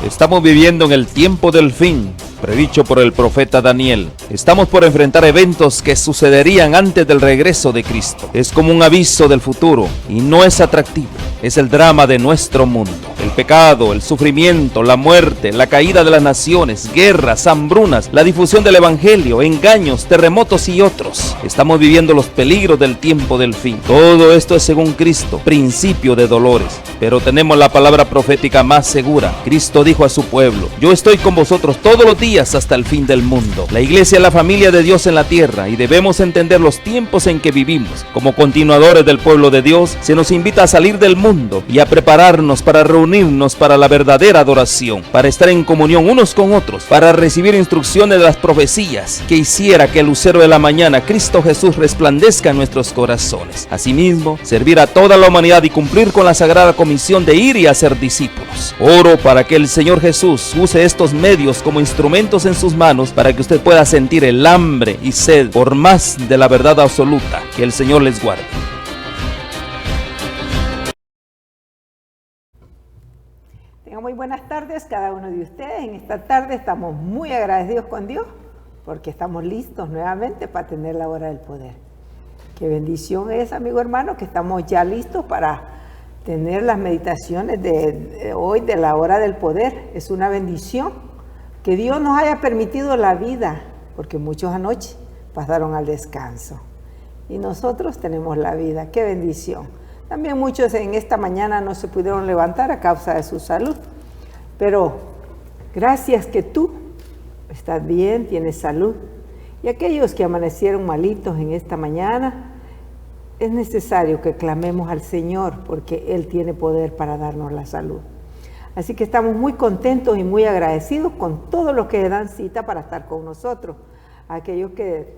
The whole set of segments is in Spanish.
Estamos viviendo en el tiempo del fin, predicho por el profeta Daniel. Estamos por enfrentar eventos que sucederían antes del regreso de Cristo. Es como un aviso del futuro y no es atractivo. Es el drama de nuestro mundo. El pecado, el sufrimiento, la muerte, la caída de las naciones, guerras, hambrunas, la difusión del evangelio, engaños, terremotos y otros. Estamos viviendo los peligros del tiempo del fin. Todo esto es según Cristo, principio de dolores. Pero tenemos la palabra profética más segura. Cristo dijo a su pueblo: yo estoy con vosotros todos los días hasta el fin del mundo. La iglesia es la familia de Dios en la tierra y debemos entender los tiempos en que vivimos. Como continuadores del pueblo de Dios, se nos invita a salir del mundo y a prepararnos para reunirnos para la verdadera adoración, para estar en comunión unos con otros, para recibir instrucciones de las profecías que hiciera que el lucero de la mañana, Cristo Jesús, resplandezca en nuestros corazones. Asimismo, servir a toda la humanidad y cumplir con la sagrada comisión de ir y hacer discípulos. Oro para que el Señor Jesús use estos medios como instrumentos en sus manos para que usted pueda sentir el hambre y sed por más de la verdad absoluta. Que el Señor les guarde. Tengan muy buenas tardes cada uno de ustedes. En esta tarde estamos muy agradecidos con Dios porque estamos listos nuevamente para tener la hora del poder. Qué bendición es, amigo hermano, que estamos ya listos para tener las meditaciones de hoy de la hora del poder. Es una bendición que Dios nos haya permitido la vida, porque muchos anoche pasaron al descanso y nosotros tenemos la vida. Qué bendición. También muchos en esta mañana no se pudieron levantar a causa de su salud, pero gracias que tú estás bien, tienes salud. Y aquellos que amanecieron malitos en esta mañana, es necesario que clamemos al Señor porque Él tiene poder para darnos la salud. Así que estamos muy contentos y muy agradecidos con todos los que dan cita para estar con nosotros. Aquellos que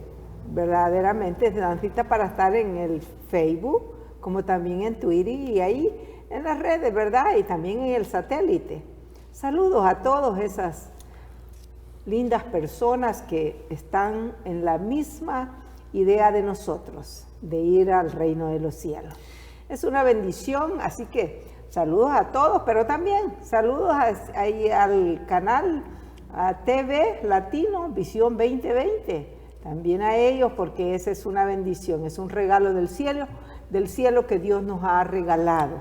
verdaderamente se dan cita para estar en el Facebook, como también en Twitter y ahí en las redes, ¿verdad? Y también en el satélite. Saludos a todas esas lindas personas que están en la misma idea de nosotros, de ir al reino de los cielos. Es una bendición, así que saludos a todos, pero también saludos ahí al canal a TV Latino, Visión 2020, también a ellos, porque esa es una bendición, es un regalo del cielo que Dios nos ha regalado.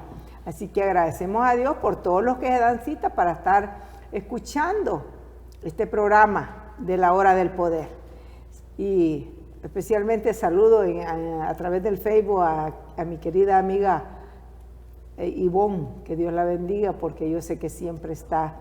Así que agradecemos a Dios por todos los que se dan cita para estar escuchando este programa de la hora del poder. Y especialmente saludo a través del Facebook a mi querida amiga Ivonne, que Dios la bendiga, porque yo sé que siempre está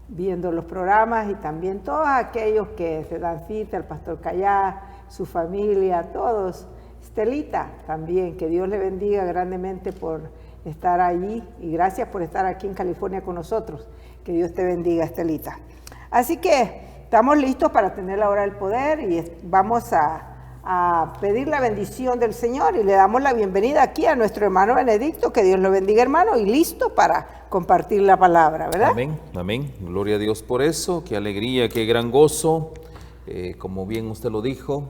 viendo los programas, y también todos aquellos que se dan cita, el pastor Callá, su familia, todos. Estelita también, que Dios le bendiga grandemente por estar allí, y gracias por estar aquí en California con nosotros. Que Dios te bendiga, Estelita. Así que estamos listos para tener la hora del poder y vamos a pedir la bendición del Señor y le damos la bienvenida aquí a nuestro hermano Benedicto. Que Dios lo bendiga, hermano, y listo para compartir la palabra, ¿verdad? Amén, amén. Gloria a Dios por eso. Qué alegría, qué gran gozo. Como bien usted lo dijo,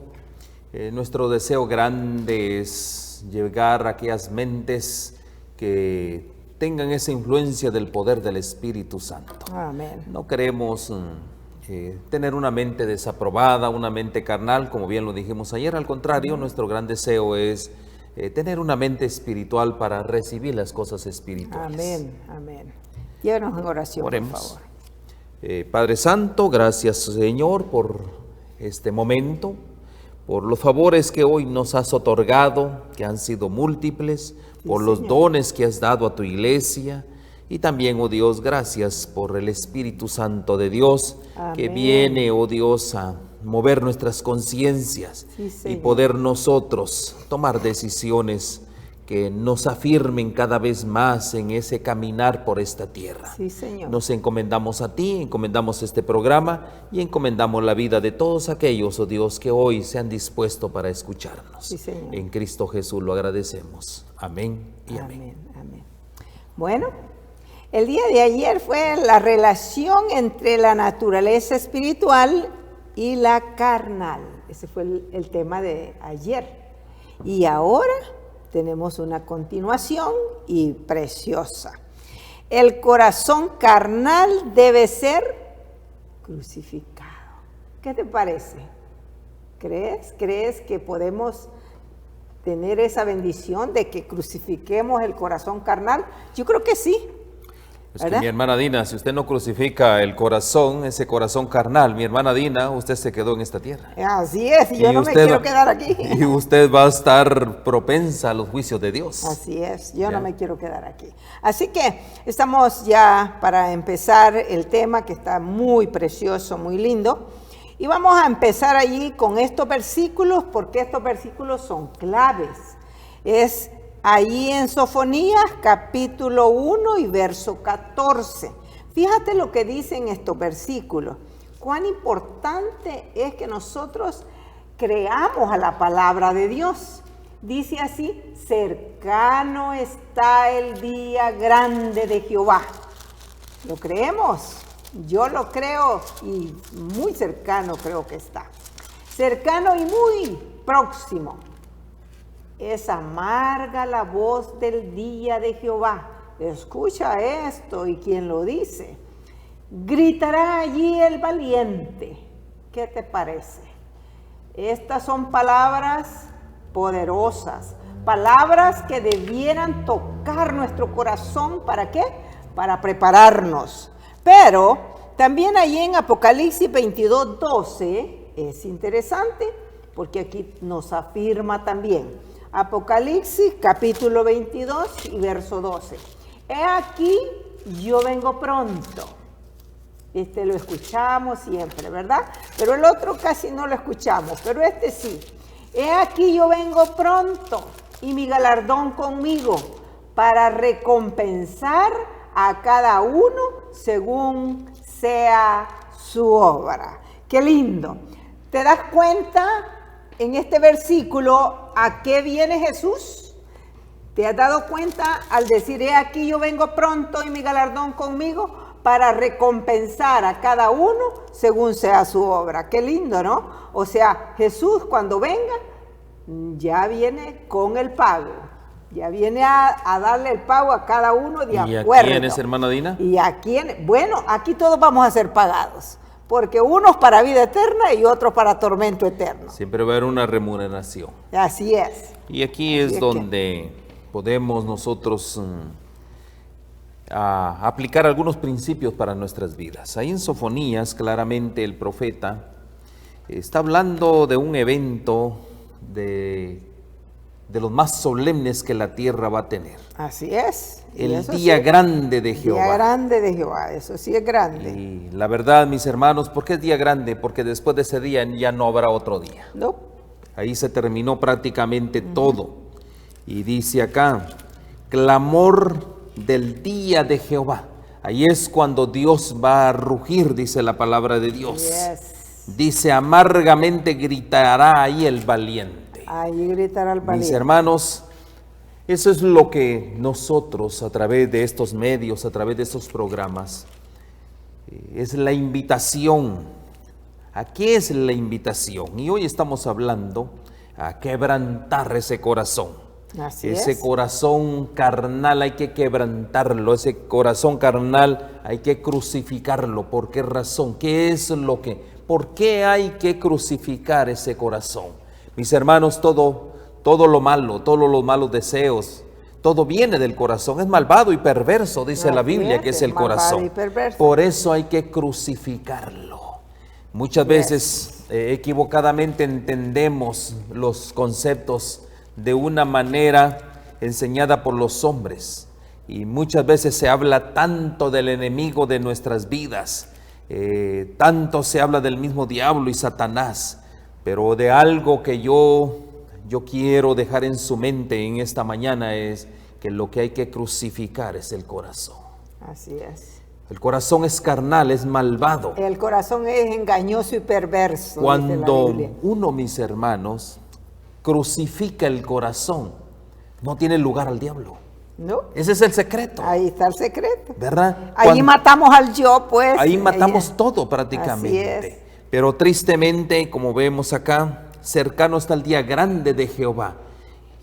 nuestro deseo grande es llegar a aquellas mentes que tengan esa influencia del poder del Espíritu Santo. Amén. No queremos tener una mente desaprobada, una mente carnal, como bien lo dijimos ayer. Al contrario, nuestro gran deseo es tener una mente espiritual para recibir las cosas espirituales. Amén, amén. Llévanos en oración, Oremos. por favor. Padre Santo, gracias, Señor, por este momento, por los favores que hoy nos has otorgado, que han sido múltiples, por los dones que has dado a tu iglesia. Y también, oh Dios, gracias por el Espíritu Santo de Dios. Amén. Que viene, oh Dios, a mover nuestras conciencias y poder nosotros tomar decisiones que nos afirmen cada vez más en ese caminar por esta tierra. Sí, Señor. Nos encomendamos a ti, encomendamos este programa y encomendamos la vida de todos aquellos, oh Dios, que hoy se han dispuesto para escucharnos. Sí, Señor. En Cristo Jesús lo agradecemos. Amén y amén. Amén, amén. Bueno, el día de ayer fue la relación entre la naturaleza espiritual y la carnal. Ese fue el tema de ayer. Y ahora tenemos una continuación y preciosa. El corazón carnal debe ser crucificado. ¿Qué te parece? ¿Crees que podemos tener esa bendición de que crucifiquemos el corazón carnal? Yo creo que sí. Es que mi hermana Dina, si usted no crucifica el corazón, ese corazón carnal, mi hermana Dina, usted se quedó en esta tierra. Así es, y yo no me quiero quedar aquí. Y usted va a estar propensa a los juicios de Dios. Así es, yo no me quiero quedar aquí. Así que estamos ya para empezar el tema que está muy precioso, muy lindo. Y vamos a empezar allí con estos versículos, porque estos versículos son claves. Es ahí en Sofonías, capítulo 1 y verso 14. Fíjate lo que dicen estos versículos. Cuán importante es que nosotros creamos a la palabra de Dios. Dice así: cercano está el día grande de Jehová. ¿Lo creemos? Yo lo creo y muy cercano creo que está. Cercano y muy próximo. Es amarga la voz del día de Jehová. Escucha esto, y quien lo dice. Gritará allí el valiente. ¿Qué te parece? Estas son palabras poderosas, palabras que debieran tocar nuestro corazón. ¿Para qué? Para prepararnos. Pero también allí en Apocalipsis 22:12 es interesante, porque aquí nos afirma también. Apocalipsis capítulo 22 y verso 12. He aquí, yo vengo pronto. Este lo escuchamos siempre, ¿verdad? Pero el otro casi no lo escuchamos, pero este sí. He aquí, yo vengo pronto, y mi galardón conmigo, para recompensar a cada uno según sea su obra. ¡Qué lindo! ¿Te das cuenta en este versículo a qué viene Jesús? ¿Te has dado cuenta al decir, he aquí yo vengo pronto y mi galardón conmigo para recompensar a cada uno según sea su obra? Qué lindo, ¿no? O sea, Jesús cuando venga ya viene con el pago. Ya viene a darle el pago a cada uno de acuerdo. ¿Y a quién es, hermana Dina? ¿Y a quién? Bueno, aquí todos vamos a ser pagados. Porque unos para vida eterna y otros para tormento eterno. Siempre va a haber una remuneración. Así es. Y aquí es donde podemos nosotros aplicar algunos principios para nuestras vidas. Ahí en Sofonías, claramente el profeta está hablando de un evento de los más solemnes que la tierra va a tener. Así es. El día grande de Jehová. El día grande de Jehová, eso sí es grande. Y la verdad, mis hermanos, ¿por qué es día grande? Porque después de ese día ya no habrá otro día. No. Ahí se terminó prácticamente todo. Y dice acá, clamor del día de Jehová. Ahí es cuando Dios va a rugir, dice la palabra de Dios. Yes. Dice, amargamente gritará ahí el valiente. Ahí gritará el valiente. Mis hermanos, eso es lo que nosotros a través de estos medios, a través de estos programas, es la invitación. ¿A qué es la invitación? Y hoy estamos hablando a quebrantar ese corazón. Así ese es. Corazón carnal hay que quebrantarlo, ese corazón carnal hay que crucificarlo. ¿Por qué razón? ¿Qué es lo que? ¿Por qué hay que crucificar ese corazón? Mis hermanos, todo lo malo, todos los malos deseos, todo viene del corazón. Es malvado y perverso, dice la Biblia, que es el corazón. Por eso hay que crucificarlo. Muchas veces equivocadamente entendemos los conceptos de una manera enseñada por los hombres. Y muchas veces se habla tanto del enemigo de nuestras vidas, tanto se habla del mismo diablo y Satanás, pero de algo que yo quiero dejar en su mente en esta mañana es que lo que hay que crucificar es el corazón. Así es. El corazón es carnal, es malvado. El corazón es engañoso y perverso. Cuando uno, mis hermanos, crucifica el corazón, no tiene lugar al diablo. ¿No? Ese es el secreto. Ahí está el secreto. ¿Verdad? Ahí matamos al yo, pues. Ahí matamos todo prácticamente. Así es. Pero tristemente, como vemos acá, cercano está el día grande de Jehová.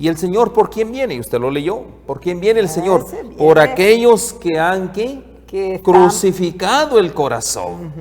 ¿Y el Señor por quién viene? Y usted lo leyó. ¿Por quién viene el Señor? Viene. Por aquellos que han Que están- crucificado el corazón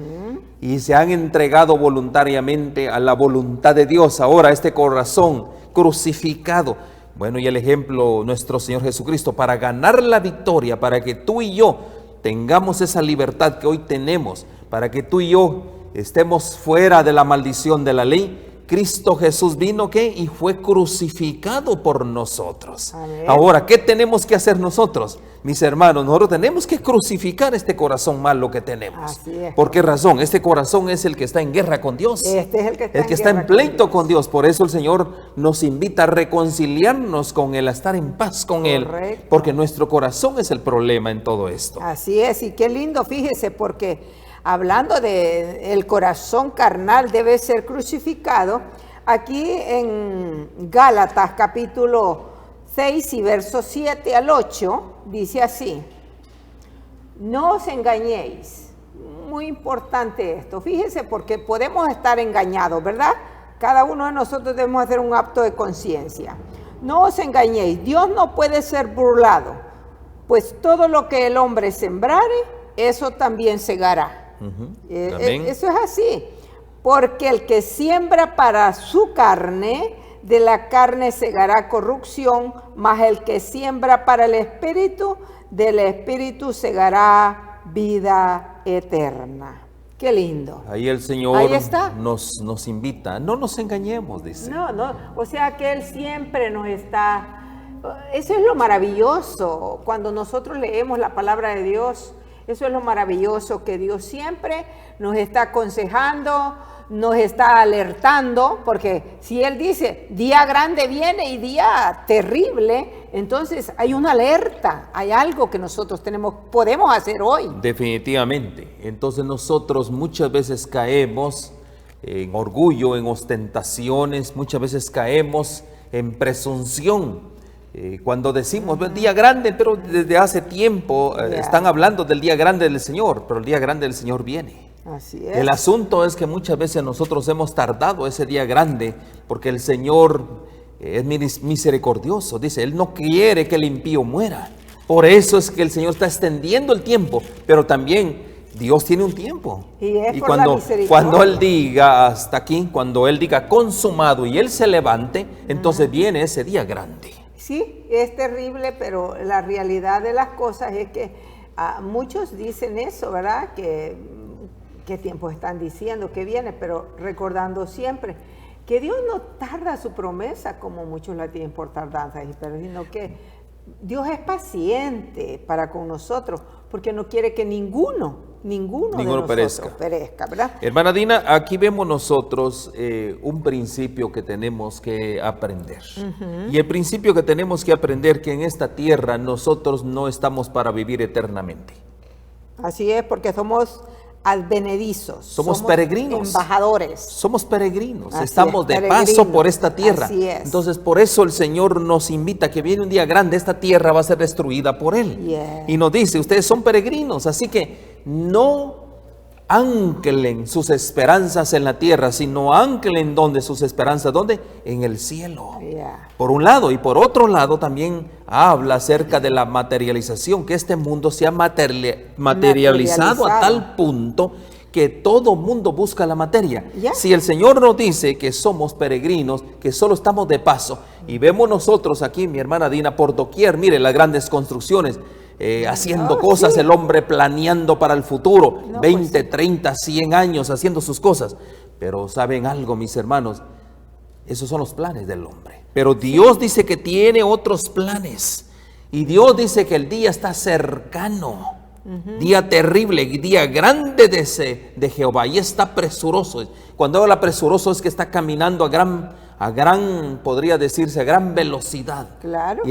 y se han entregado voluntariamente a la voluntad de Dios. Ahora este corazón crucificado. Bueno, y el ejemplo, nuestro Señor Jesucristo, para ganar la victoria, para que tú y yo tengamos esa libertad que hoy tenemos, para que tú y yo estemos fuera de la maldición de la ley, Cristo Jesús vino ¿qué? Y fue crucificado por nosotros. Amén. Ahora, ¿qué tenemos que hacer nosotros? Mis hermanos, nosotros tenemos que crucificar este corazón malo que tenemos. Así es. ¿Por qué razón? Este corazón es el que está en guerra con Dios. Este es el que está en guerra pleito con con Dios. Por eso el Señor nos invita a reconciliarnos con Él, a estar en paz con Él. Correcto. Porque nuestro corazón es el problema en todo esto. Así es, y qué lindo, fíjese, porque hablando de el corazón carnal debe ser crucificado, aquí en Gálatas capítulo 6 y versos 7 al 8, dice así: no os engañéis. Muy importante esto, fíjese, porque podemos estar engañados, ¿verdad? Cada uno de nosotros debemos hacer un acto de conciencia. No os engañéis, Dios no puede ser burlado, pues todo lo que el hombre sembrare, eso también segará. Amén. Eso es así, porque el que siembra para su carne, de la carne segará corrupción, mas el que siembra para el espíritu, del espíritu segará vida eterna. Qué lindo. Ahí el Señor Ahí está. nos invita. No nos engañemos, dice. No, o sea que Él siempre nos está... Eso es lo maravilloso, cuando nosotros leemos la palabra de Dios, eso es lo maravilloso, que Dios siempre nos está aconsejando, nos está alertando, porque si Él dice, día grande viene y día terrible, entonces hay una alerta, hay algo que nosotros podemos hacer hoy. Definitivamente. Entonces nosotros muchas veces caemos en orgullo, en ostentaciones, muchas veces caemos en presunción. Cuando decimos día grande, pero desde hace tiempo están hablando del día grande del Señor, pero el día grande del Señor viene. Así es. El asunto es que muchas veces nosotros hemos tardado ese día grande porque el Señor es misericordioso. Dice, Él no quiere que el impío muera. Por eso es que el Señor está extendiendo el tiempo, pero también Dios tiene un tiempo. Y por la misericordia. Cuando Él diga hasta aquí, cuando Él diga consumado y Él se levante, entonces viene ese día grande. Sí, es terrible, pero la realidad de las cosas es que muchos dicen eso, ¿verdad? ¿Qué tiempo están diciendo que viene? Pero recordando siempre que Dios no tarda su promesa como muchos la tienen por tardanza, sino que Dios es paciente para con nosotros, porque no quiere que ninguno de nosotros perezca, ¿verdad? Hermana Dina, aquí vemos nosotros un principio que tenemos que aprender. Y el principio que tenemos que aprender, que en esta tierra nosotros no estamos para vivir eternamente. Así es, porque somos advenedizos. Somos peregrinos. Embajadores. Somos peregrinos. Así estamos es, de peregrinos. paso por esta tierra. Así es. Entonces, por eso el Señor nos invita, que viene un día grande, esta tierra va a ser destruida por Él. Yeah. Y nos dice, ustedes son peregrinos, así que no anclen sus esperanzas en la tierra, sino anclen donde sus esperanzas, ¿dónde? En el cielo. Yeah. Por un lado, y por otro lado también habla acerca de la materialización, que este mundo se ha materializado a tal punto que todo mundo busca la materia. Yeah. Si el Señor nos dice que somos peregrinos, que solo estamos de paso, y vemos nosotros aquí, mi hermana Dina, por doquier, mire las grandes construcciones, haciendo cosas, sí. El hombre planeando para el futuro, No, 20, pues sí. 30, 100 años haciendo sus cosas. Pero ¿saben algo, mis hermanos? Esos son los planes del hombre. Pero Dios dice que tiene otros planes. Y Dios dice que el día está cercano. Día terrible, día grande de Jehová. Y está presuroso. Cuando habla presuroso es que está caminando a gran, podría decirse, a gran velocidad. Claro.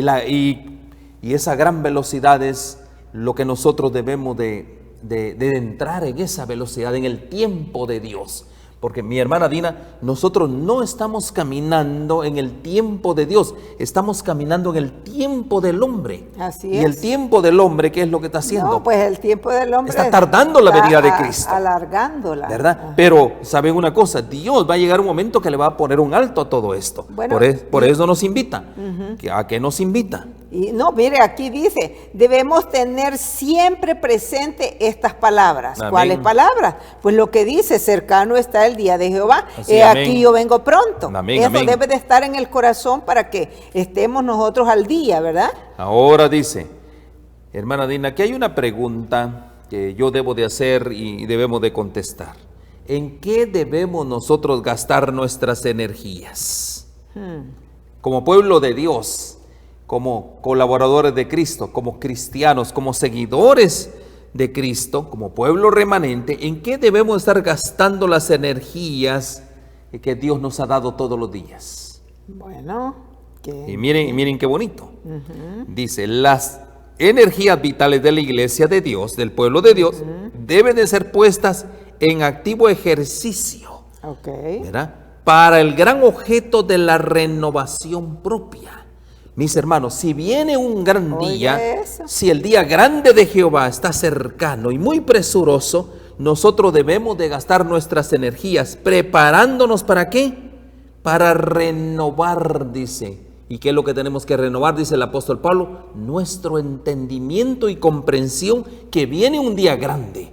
Y esa gran velocidad es lo que nosotros debemos de entrar en esa velocidad, en el tiempo de Dios. Porque mi hermana Dina, nosotros no estamos caminando en el tiempo de Dios, estamos caminando en el tiempo del hombre. Así y es. el tiempo del hombre, ¿qué es lo que está haciendo? No, pues el tiempo del hombre está tardando la venida de Cristo, alargándola, ¿verdad? Ajá. Pero saben una cosa, Dios va a llegar un momento que le va a poner un alto a todo esto. Bueno, por eso nos invita. ¿A qué nos invita? Y no, mire, aquí dice, debemos tener siempre presente estas palabras. Amén. ¿Cuáles palabras? Pues lo que dice, cercano está el día de Jehová. Así, Aquí yo vengo pronto. Amén, Eso amén. debe de estar en el corazón para que estemos nosotros al día, ¿verdad? Ahora dice, hermana Dina, aquí hay una pregunta que yo debo de hacer y debemos de contestar. ¿En qué debemos nosotros gastar nuestras energías? Como pueblo de Dios, como colaboradores de Cristo, como cristianos, como seguidores de Cristo, como pueblo remanente, ¿en qué debemos estar gastando las energías que Dios nos ha dado todos los días? Bueno, Y miren qué bonito. Dice, las energías vitales de la iglesia de Dios, del pueblo de Dios, deben de ser puestas en activo ejercicio, ¿verdad? Para el gran objeto de la renovación propia. Mis hermanos, si viene un gran día, si el día grande de Jehová está cercano y muy presuroso, nosotros debemos de gastar nuestras energías preparándonos ¿para qué? Para renovar, dice. ¿Y qué es lo que tenemos que renovar? Dice el apóstol Pablo, nuestro entendimiento y comprensión que viene un día grande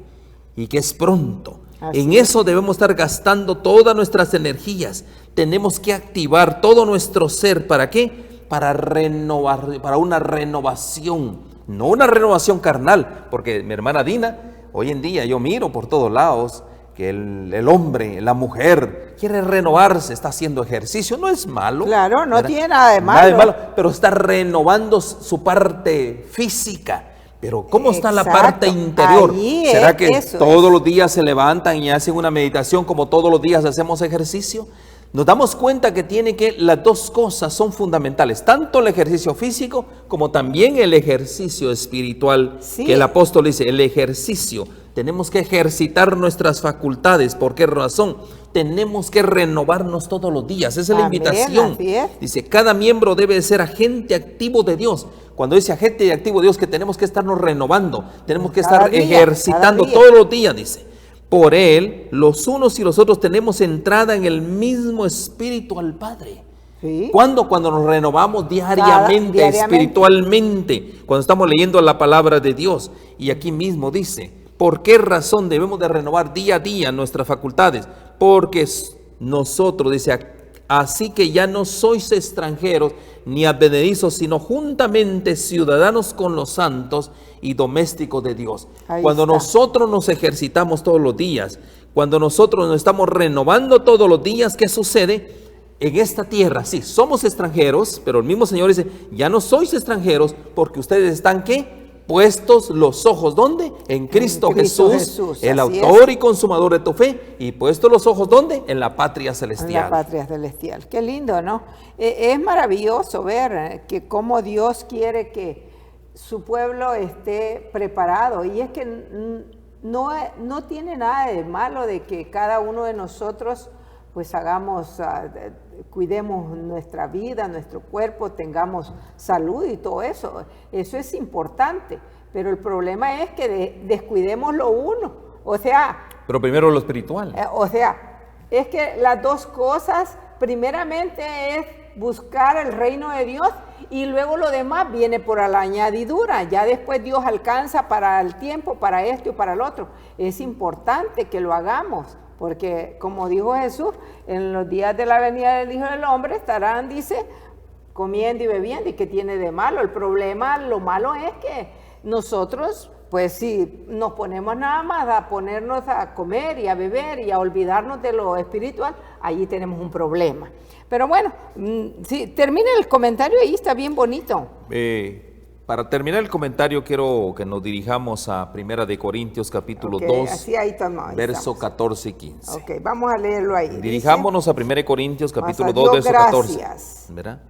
y que es pronto. En eso debemos estar gastando todas nuestras energías. Tenemos que activar todo nuestro ser. ¿Para qué? Para renovar, para una renovación, no una renovación carnal, porque mi hermana Dina, hoy en día yo miro por todos lados que el hombre, la mujer quiere renovarse, está haciendo ejercicio, no es malo. Claro, no ¿verdad? tiene nada de malo. Nada de malo, pero está renovando su parte física. Pero ¿cómo está la parte interior? ¿Será que todos los días se levantan y hacen una meditación como todos los días hacemos ejercicio? Nos damos cuenta que las dos cosas son fundamentales, tanto el ejercicio físico como también el ejercicio espiritual, que el apóstol dice, el ejercicio. Tenemos que ejercitar nuestras facultades. ¿Por qué razón? Tenemos que renovarnos todos los días. Esa es la invitación. Dice, cada miembro debe ser agente activo de Dios. Cuando dice agente activo de Dios, que tenemos que estarnos renovando, tenemos que estar ejercitando todos los días, dice. Por él, los unos y los otros tenemos entrada en el mismo espíritu al Padre. ¿Sí? Cuando nos renovamos diariamente, espiritualmente, cuando estamos leyendo la palabra de Dios. Y aquí mismo dice, ¿por qué razón debemos de renovar día a día nuestras facultades? Porque nosotros, dice, así que ya no sois extranjeros ni advenedizos, sino juntamente ciudadanos con los santos y domésticos de Dios. Cuando nosotros nos ejercitamos todos los días, cuando nosotros nos estamos renovando todos los días, ¿qué sucede? En esta tierra, sí, somos extranjeros, pero el mismo Señor dice, ya no sois extranjeros porque ustedes están, ¿qué? Puestos los ojos, ¿dónde? En Cristo Jesús, el autor y consumador de tu fe, y puestos los ojos, ¿dónde? En la patria celestial. En la patria celestial. Qué lindo, ¿no? Es maravilloso ver que cómo Dios quiere que su pueblo esté preparado, y es que no tiene nada de malo de que cada uno de nosotros pues cuidemos nuestra vida, nuestro cuerpo, tengamos salud y todo eso. Eso es importante, pero el problema es que descuidemos lo uno. O sea... Pero primero lo espiritual. Es que las dos cosas, primeramente es buscar el reino de Dios y luego lo demás viene por la añadidura. Ya después Dios alcanza para el tiempo, para esto y para el otro. Es importante que lo hagamos. Porque como dijo Jesús, en los días de la venida del Hijo del Hombre estarán, dice, comiendo y bebiendo. ¿Y qué tiene de malo? El problema, lo malo es que nosotros, pues si nos ponemos nada más a ponernos a comer y a beber y a olvidarnos de lo espiritual, allí tenemos un problema. Pero bueno, sí, termina el comentario ahí, está bien bonito. Para terminar el comentario, quiero que nos dirijamos a 1 de Corintios capítulo 2, verso 14 y 15. Ok, vamos a leerlo ahí. Dirijámonos a 1 Corintios capítulo 2, verso 14. ¿Verdad?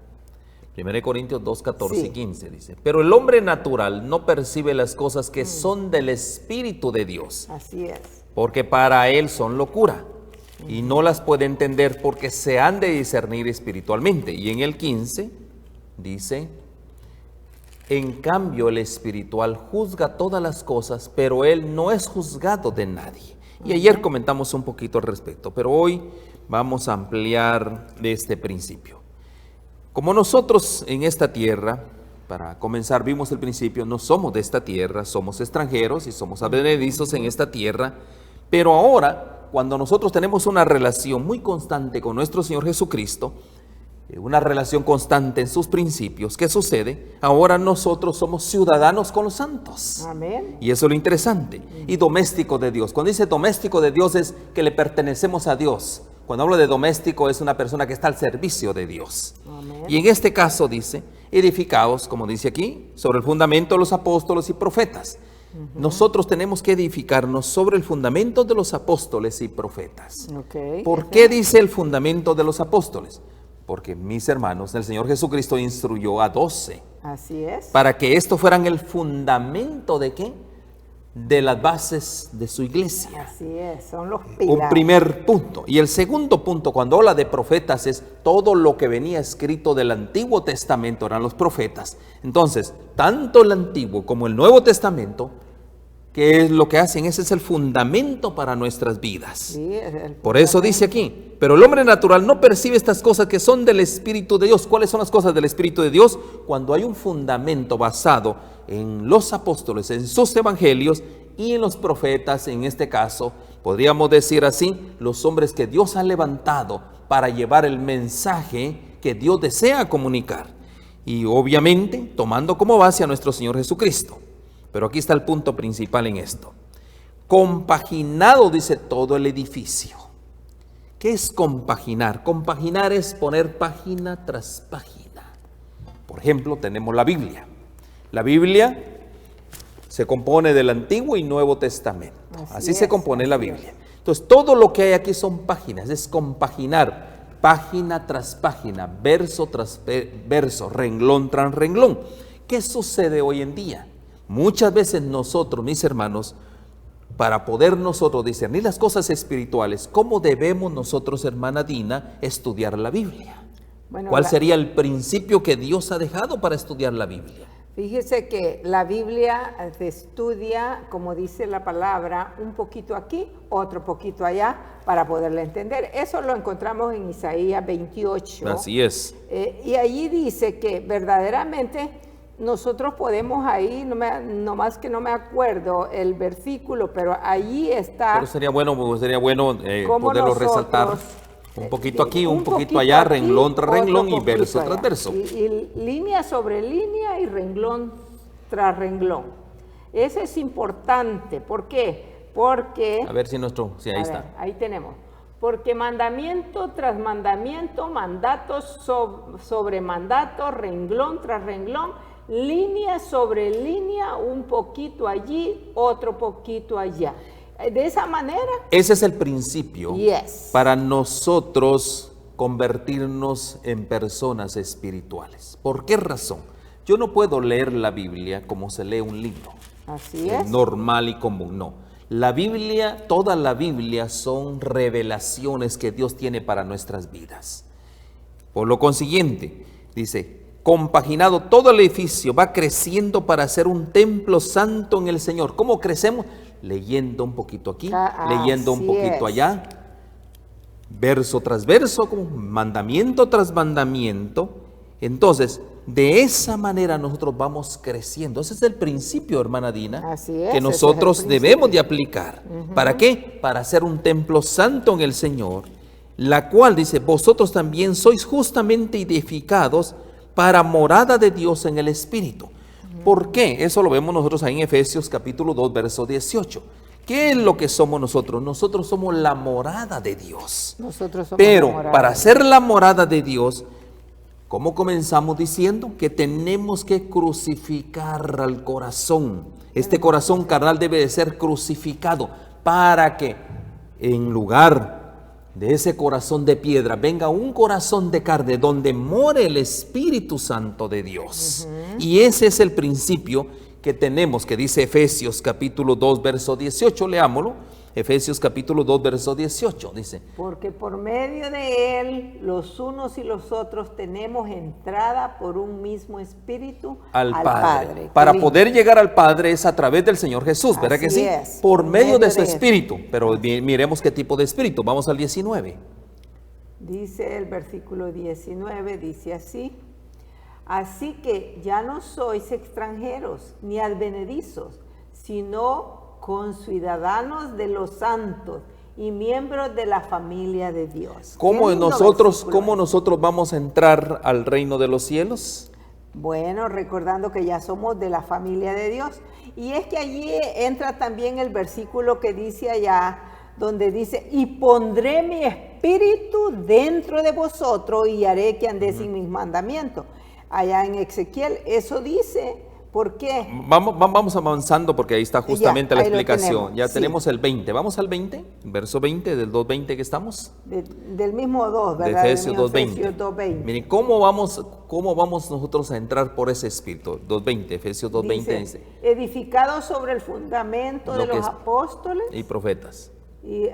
1 Corintios 2, 14 y 15 dice, pero el hombre natural no percibe las cosas que son del Espíritu de Dios. Así es. Porque para él son locura. y no las puede entender porque se han de discernir espiritualmente. Y en el 15 dice: en cambio el espiritual juzga todas las cosas, pero él no es juzgado de nadie. Y ayer comentamos un poquito al respecto, pero hoy vamos a ampliar de este principio. Como nosotros en esta tierra, para comenzar, vimos el principio, no somos de esta tierra, somos extranjeros y somos advenedizos en esta tierra, pero ahora, cuando nosotros tenemos una relación muy constante con nuestro Señor Jesucristo, una relación constante en sus principios, ¿qué sucede? Ahora nosotros somos ciudadanos con los santos. Amén. Y eso es lo interesante. Y doméstico de Dios. Cuando dice doméstico de Dios es que le pertenecemos a Dios. Cuando hablo de doméstico es una persona que está al servicio de Dios. Amén. Y en este caso dice, edificados, como dice aquí, sobre el fundamento de los apóstoles y profetas. Nosotros tenemos que edificarnos sobre el fundamento de los apóstoles y profetas. Okay. ¿Por qué dice el fundamento de los apóstoles? Porque, mis hermanos, el Señor Jesucristo instruyó a 12. Así es. Para que esto fueran el fundamento ¿de qué? De las bases de su iglesia. Así es, son los pilares. Un primer punto. Y el segundo punto, cuando habla de profetas, es todo lo que venía escrito del Antiguo Testamento, eran los profetas. Entonces, tanto el Antiguo como el Nuevo Testamento, ¿qué es lo que hacen? Ese es el fundamento para nuestras vidas. Sí, Por eso dice aquí, pero el hombre natural no percibe estas cosas que son del Espíritu de Dios. ¿Cuáles son las cosas del Espíritu de Dios? Cuando hay un fundamento basado en los apóstoles, en sus evangelios y en los profetas, en este caso, podríamos decir así, los hombres que Dios ha levantado para llevar el mensaje que Dios desea comunicar. Y obviamente tomando como base a nuestro Señor Jesucristo. Pero aquí está el punto principal en esto. Compaginado, dice, todo el edificio. ¿Qué es compaginar? Compaginar es poner página tras página. Por ejemplo, tenemos la Biblia. La Biblia se compone del Antiguo y Nuevo Testamento. Así se compone la Biblia. Entonces, todo lo que hay aquí son páginas, es compaginar, página tras página, verso tras verso, renglón tras renglón. ¿Qué sucede hoy en día? Muchas veces nosotros, mis hermanos, para poder nosotros discernir las cosas espirituales, ¿cómo debemos nosotros, hermana Dina, estudiar la Biblia? Bueno, ¿Cuál sería el principio que Dios ha dejado para estudiar la Biblia? Fíjese que la Biblia se estudia, como dice la palabra, un poquito aquí, otro poquito allá, para poderla entender. Eso lo encontramos en Isaías 28. Así es. Y allí dice que verdaderamente nosotros podemos ahí, no más que no me acuerdo el versículo, pero allí está. Pero sería bueno poderlo resaltar. Un poquito aquí, un poquito allá, aquí, renglón tras renglón y verso allá. tras verso. Y línea sobre línea y renglón tras renglón. Eso es importante. ¿Por qué? Porque... A ver si sí, ahí está. Ver, ahí tenemos. Porque mandamiento tras mandamiento, mandato sobre mandato, renglón tras renglón, línea sobre línea, un poquito allí, otro poquito allá. De esa manera. Ese es el principio Yes. para nosotros convertirnos en personas espirituales. ¿Por qué razón? Yo no puedo leer la Biblia como se lee un libro. Así es. Normal y común, no. La Biblia, toda la Biblia son revelaciones que Dios tiene para nuestras vidas. Por lo consiguiente, dice, compaginado todo el edificio, va creciendo para ser un templo santo en el Señor. ¿Cómo crecemos? Leyendo un poquito aquí, leyendo un poquito allá, verso tras verso, como mandamiento tras mandamiento. Entonces, de esa manera nosotros vamos creciendo. Ese es el principio, hermana Dina, Así es, que nosotros debemos de aplicar. ¿Para qué? Para hacer un templo santo en el Señor, la cual dice, vosotros también sois justamente edificados para morada de Dios en el Espíritu. ¿Por qué? Eso lo vemos nosotros ahí en Efesios capítulo 2, verso 18. ¿Qué es lo que somos nosotros? Nosotros somos la morada de Dios. Nosotros somos Pero la morada. para ser la morada de Dios, ¿cómo comenzamos diciendo? Que tenemos que crucificar al corazón. Este corazón carnal debe de ser crucificado para que en lugar de ese corazón de piedra venga un corazón de carne donde more el Espíritu Santo de Dios. Y ese es el principio que tenemos, que dice Efesios capítulo 2, verso 18, leámoslo. Efesios capítulo 2, verso 18, dice. Porque por medio de Él, los unos y los otros tenemos entrada por un mismo espíritu Al Padre. Qué Para lindo. poder llegar al Padre es a través del Señor Jesús, ¿verdad que Así sí? es. Por medio de su de Él. espíritu. Pero miremos qué tipo de espíritu. Vamos al 19. Dice el versículo 19, dice así: así que ya no sois extranjeros ni advenedizos, sino conciudadanos de los santos y miembros de la familia de Dios. ¿Cómo Qué lindo nosotros versículo. vamos a entrar al reino de los cielos? Bueno, recordando que ya somos de la familia de Dios. Y es que allí entra también el versículo que dice allá, donde dice: y pondré mi espíritu dentro de vosotros y haré que andéis en mis mandamientos. Allá en Ezequiel, eso dice. ¿Por qué? Vamos avanzando porque ahí está justamente la ahí lo explicación. tenemos, Ya sí. tenemos el 20. Vamos al 20, verso 20 del 2.20 que estamos. Del mismo 2, De ¿verdad? Efesios Del mismo 2.20. Efesios 2:20. Miren, ¿cómo vamos nosotros a entrar por ese espíritu? 2.20, Efesios 2.20 dice. Edificado sobre el fundamento Lo de que los es- apóstoles Y profetas. y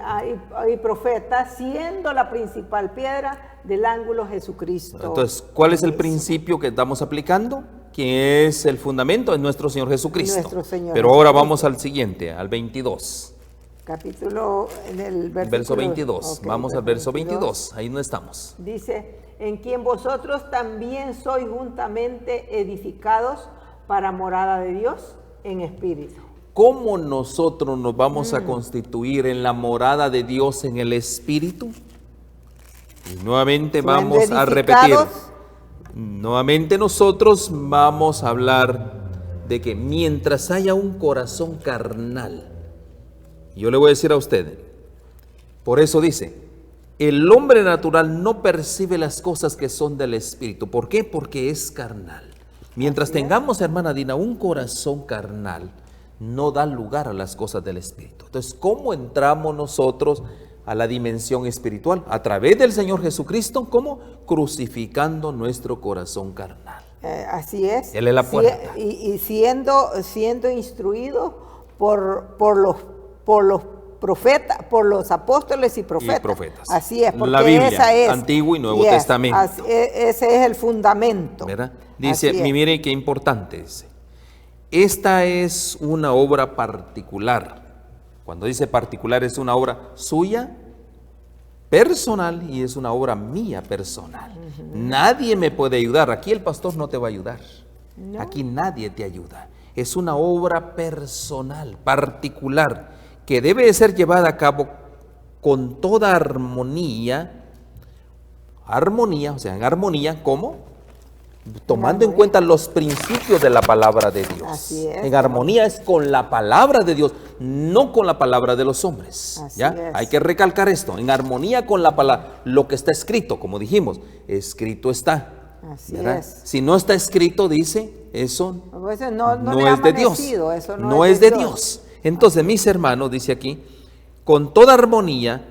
profetas, siendo la principal piedra del ángulo Jesucristo. Entonces, ¿cuál es el principio que estamos aplicando? Que es el fundamento, es nuestro Señor Jesucristo. Nuestro Señor Pero ahora Jesucristo. vamos al siguiente, al 22. Capítulo del Verso 22. ok, Vamos al verso 22. Ahí no estamos. Dice: en quien vosotros también sois juntamente edificados para morada de Dios en espíritu. ¿Cómo nosotros nos vamos a constituir en la morada de Dios en el Espíritu? Y nuevamente Siendo vamos a repetir. edificados. Nuevamente nosotros vamos a hablar de que mientras haya un corazón carnal, yo le voy a decir a usted, por eso dice, el hombre natural no percibe las cosas que son del Espíritu. ¿Por qué? Porque es carnal. Mientras Así es. tengamos, hermana Dina, un corazón carnal, no da lugar a las cosas del Espíritu. Entonces, ¿cómo entramos nosotros a la dimensión espiritual? A través del Señor Jesucristo. ¿Cómo? Crucificando nuestro corazón carnal. Así es. Él es la puerta. Y siendo instruido por los profetas, por los apóstoles y profetas. Así es, porque La Biblia, esa es. Antiguo y Nuevo Testamento. Ese es el fundamento. ¿Verdad? Dice, Así es. mire qué importante, dice. Esta es una obra particular. Cuando dice particular es una obra suya, personal, y es una obra mía personal. Nadie me puede ayudar. Aquí el pastor no te va a ayudar. No. Aquí nadie te ayuda. Es una obra personal, particular, que debe de ser llevada a cabo con toda armonía. Armonía, o sea, en armonía, ¿cómo? Tomando en cuenta los principios de la palabra de Dios. Así es. En armonía es con la palabra de Dios, no con la palabra de los hombres. Así ¿Ya? es. Hay que recalcar esto, en armonía con la palabra, lo que está escrito, como dijimos, escrito está. Así ¿verdad? es. Si no está escrito, dice, eso Pues no no le ha es de Dios. amanecido, eso No es de Dios. Entonces, mis hermanos, dice aquí, con toda armonía,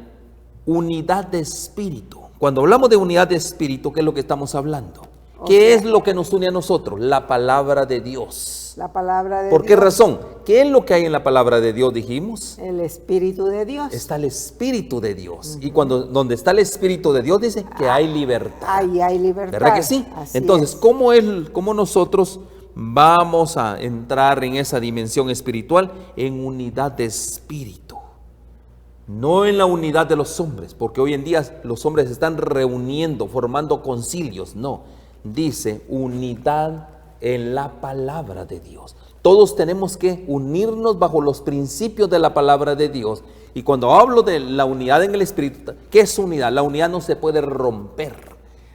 unidad de espíritu. Cuando hablamos de unidad de espíritu, ¿qué es lo que estamos hablando? ¿Qué es lo que nos une a nosotros? La palabra de Dios. La palabra de ¿Por qué Dios. razón? ¿Qué es lo que hay en la palabra de Dios, dijimos? El Espíritu de Dios. Está el Espíritu de Dios. Y donde está el Espíritu de Dios, dice que hay libertad. Ahí hay libertad. ¿Verdad que sí? Así Entonces, es. ¿cómo nosotros vamos a entrar en esa dimensión espiritual? En unidad de espíritu. No en la unidad de los hombres, porque hoy en día los hombres se están reuniendo, formando concilios. No, dice unidad en la palabra de Dios. Todos tenemos que unirnos bajo los principios de la palabra de Dios. Y cuando hablo de la unidad en el Espíritu, ¿qué es unidad? La unidad no se puede romper.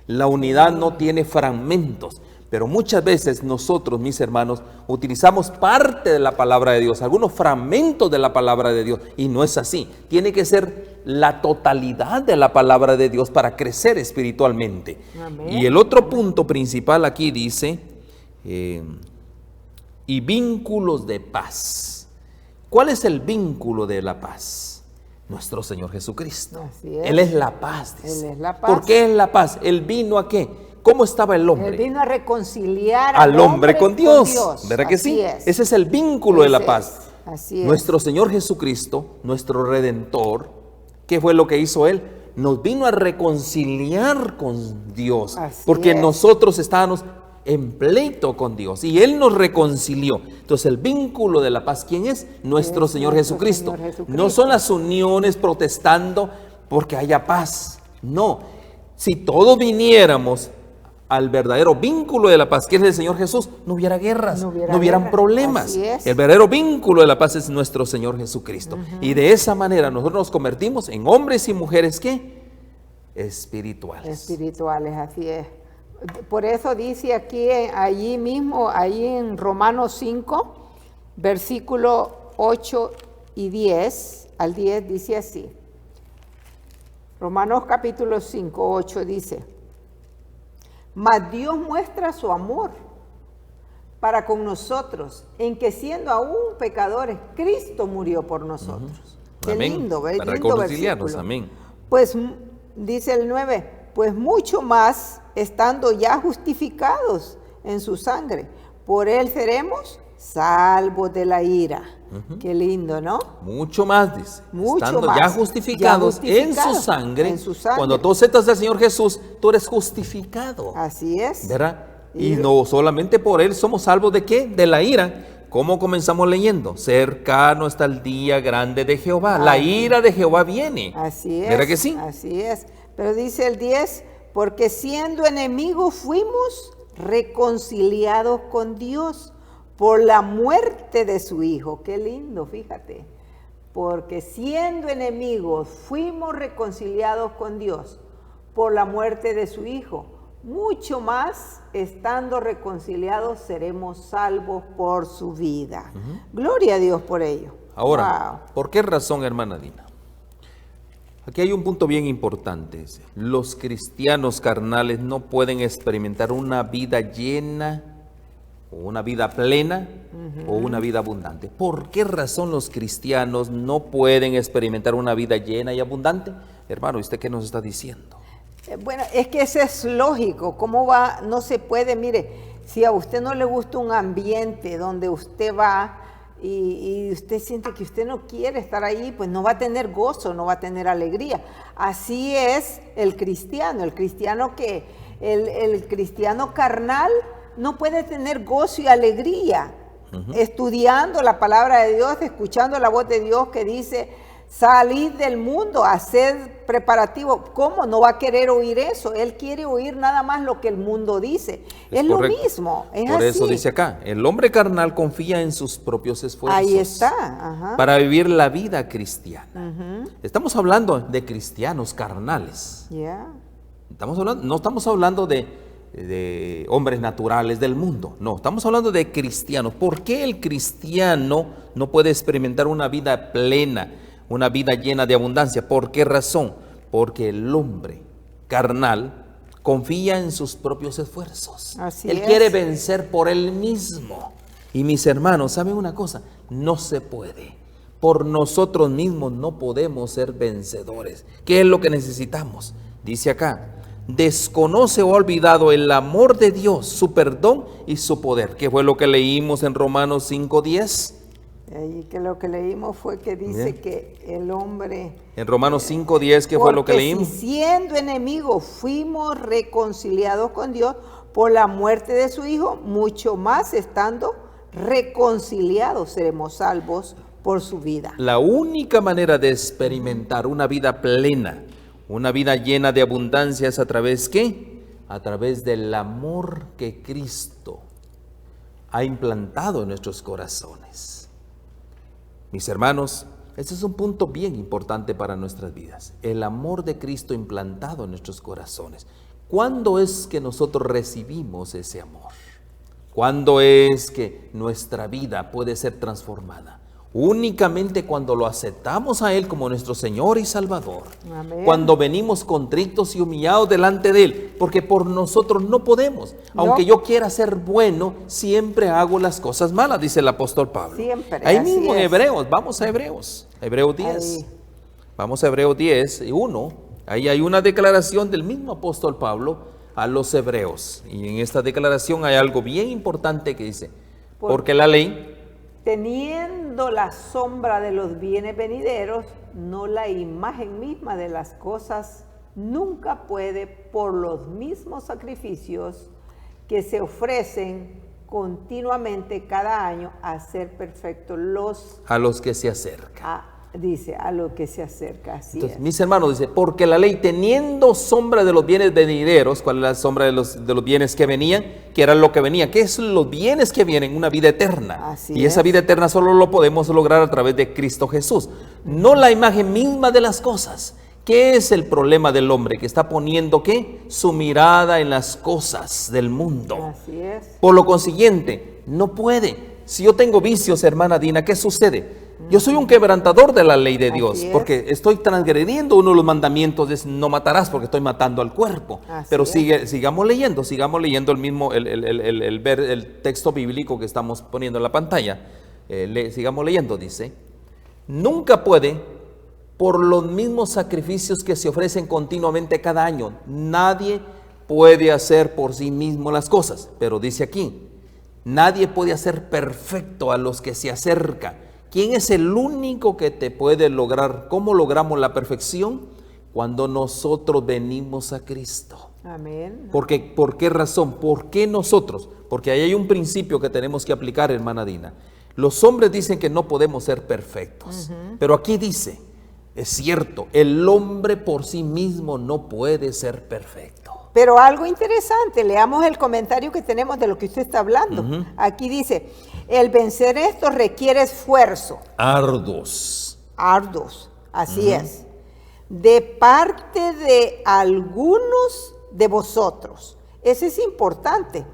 La unidad no tiene fragmentos. Pero muchas veces nosotros, mis hermanos, utilizamos parte de la palabra de Dios, algunos fragmentos de la palabra de Dios, y no es así. Tiene que ser la totalidad de la palabra de Dios para crecer espiritualmente. Amén. Y el otro punto principal aquí dice, y vínculos de paz. ¿Cuál es el vínculo de la paz? Nuestro Señor Jesucristo. Así es. Él es la paz, dice. Él es la paz. ¿Por qué es la paz? Él vino a qué? ¿Cómo estaba el hombre? Él vino a reconciliar al hombre con Dios, ¿verdad que Así sí? es. Ese es el vínculo de la Ese paz. Así es. Nuestro Señor Jesucristo, nuestro Redentor, ¿qué fue lo que hizo Él? Nos vino a reconciliar con Dios, Así porque es. nosotros estábamos en pleito con Dios y Él nos reconcilió. Entonces el vínculo de la paz, ¿quién es? Nuestro Es Señor nuestro Jesucristo. Señor Jesucristo. No son las uniones protestando porque haya paz. No, si todos viniéramos al verdadero vínculo de la paz, que es el Señor Jesús, no hubiera guerras, No no hubiera hubieran guerra. problemas. Así es. El verdadero vínculo de la paz es nuestro Señor Jesucristo. Y de esa manera nosotros nos convertimos en hombres y mujeres, ¿qué? Espirituales. Espirituales, así es. Por eso dice aquí, allí mismo, ahí en Romanos 5, versículo 8 y 10, al 10 dice así. Romanos capítulo 5, 8 dice: mas Dios muestra su amor para con nosotros, en que siendo aún pecadores, Cristo murió por nosotros. Qué Amén. lindo, Para lindo reconciliarnos, versículo. amén. Pues dice el 9, pues mucho más estando ya justificados en su sangre, por él seremos salvos de la ira. Qué lindo, ¿no? Mucho más, dice. Mucho Estando más. ya justificados en su sangre. Cuando tú aceptas al Señor Jesús, tú eres justificado. Así es. ¿Verdad? Y no solamente por Él somos salvos de ¿qué? De la ira. ¿Cómo comenzamos leyendo? Cercano está el día grande de Jehová. La ira de Jehová viene. Así es. ¿Verdad que sí? Así es. Pero dice el 10, porque siendo enemigos fuimos reconciliados con Dios por la muerte de su Hijo. Qué lindo, fíjate. Porque siendo enemigos fuimos reconciliados con Dios por la muerte de su Hijo. Mucho más, estando reconciliados, seremos salvos por su vida. Gloria a Dios por ello. Ahora, Wow. ¿por qué razón, hermana Dina? Aquí hay un punto bien importante. Los cristianos carnales no pueden experimentar una vida llena, o una vida plena, o una vida abundante. ¿Por qué razón los cristianos no pueden experimentar una vida llena y abundante? Hermano, ¿usted qué nos está diciendo? Bueno, es que eso es lógico. ¿Cómo va? No se puede, mire, si a usted no le gusta un ambiente donde usted va y usted siente que usted no quiere estar ahí, pues no va a tener gozo, no va a tener alegría. Así es el cristiano que el cristiano carnal no puede tener gozo y alegría estudiando la palabra de Dios, escuchando la voz de Dios que dice: salid del mundo, haced preparativo. ¿Cómo no va a querer oír eso? Él quiere oír nada más lo que el mundo dice. Es lo correcto. mismo, es Por así. eso dice acá, el hombre carnal confía en sus propios esfuerzos. Ahí está. Ajá. Para vivir la vida cristiana. Estamos hablando de cristianos carnales. Ya. No estamos hablando de hombres naturales del mundo. No, estamos hablando de cristianos. ¿Por qué el cristiano no puede experimentar una vida plena, una vida llena de abundancia? ¿Por qué razón? Porque el hombre carnal confía en sus propios esfuerzos. Así Él es. quiere vencer por él mismo. Y mis hermanos, ¿saben una cosa? No se puede. Por nosotros mismos no podemos ser vencedores. ¿Qué es lo que necesitamos? Dice acá: desconoce o ha olvidado el amor de Dios, su perdón y su poder. ¿Qué fue lo que leímos en Romanos 5:10? Y que lo que leímos fue que dice Bien. que el hombre... En Romanos 5:10, ¿qué fue lo que Porque leímos? si siendo enemigos fuimos reconciliados con Dios por la muerte de su Hijo, mucho más estando reconciliados seremos salvos por su vida. La única manera de experimentar una vida plena, una vida llena de abundancia, es a través ¿qué? A través del amor que Cristo ha implantado en nuestros corazones. Mis hermanos, este es un punto bien importante para nuestras vidas. El amor de Cristo implantado en nuestros corazones. ¿Cuándo es que nosotros recibimos ese amor? ¿Cuándo es que nuestra vida puede ser transformada? Únicamente cuando lo aceptamos a Él como nuestro Señor y Salvador. Amén. Cuando venimos contritos y humillados delante de Él, porque por nosotros no podemos. No. Aunque yo quiera ser bueno, siempre hago las cosas malas, dice el apóstol Pablo. Siempre, Ahí así mismo en es. Hebreos, vamos a Hebreos 10. Ahí. Vamos a Hebreos 10 y 1. Ahí hay una declaración del mismo apóstol Pablo a los hebreos. Y en esta declaración hay algo bien importante que dice: porque la ley teniendo la sombra de los bienes venideros, no la imagen misma de las cosas, nunca puede, por los mismos sacrificios que se ofrecen continuamente cada año, hacer perfectos a los que se acercan. Dice, a lo que se acerca, así Entonces, es. mis hermanos, dice, porque la ley teniendo sombra de los bienes venideros, ¿cuál es la sombra de los bienes que venían? Que era lo que venía. ¿Qué es los bienes que vienen? Una vida eterna. Así y esa es. vida eterna solo lo podemos lograr a través de Cristo Jesús. No la imagen misma de las cosas. ¿Qué es el problema del hombre? Que está poniendo, ¿qué? Su mirada en las cosas del mundo. Así es. Por lo consiguiente, no puede. Si yo tengo vicios, hermana Dina, ¿qué sucede? Yo soy un quebrantador de la ley de Dios, porque estoy transgrediendo uno de los mandamientos, es no matarás, porque estoy matando al cuerpo. Pero sigamos leyendo el mismo, el texto bíblico que estamos poniendo en la pantalla. Sigamos leyendo, dice, nunca puede, por los mismos sacrificios que se ofrecen continuamente cada año, nadie puede hacer por sí mismo las cosas, pero dice aquí, nadie puede hacer perfecto a los que se acercan. ¿Quién es el único que te puede lograr? ¿Cómo logramos la perfección? Cuando nosotros venimos a Cristo. Amén. ¿Por qué razón? ¿Por qué nosotros? Porque ahí hay un principio que tenemos que aplicar, hermana Dina. Los hombres dicen que no podemos ser perfectos, pero aquí dice, es cierto, el hombre por sí mismo no puede ser perfecto. Pero algo interesante, leamos el comentario que tenemos de lo que usted está hablando. Aquí dice, el vencer esto requiere esfuerzo. Arduos, así es. De parte de algunos de vosotros. Eso es importante.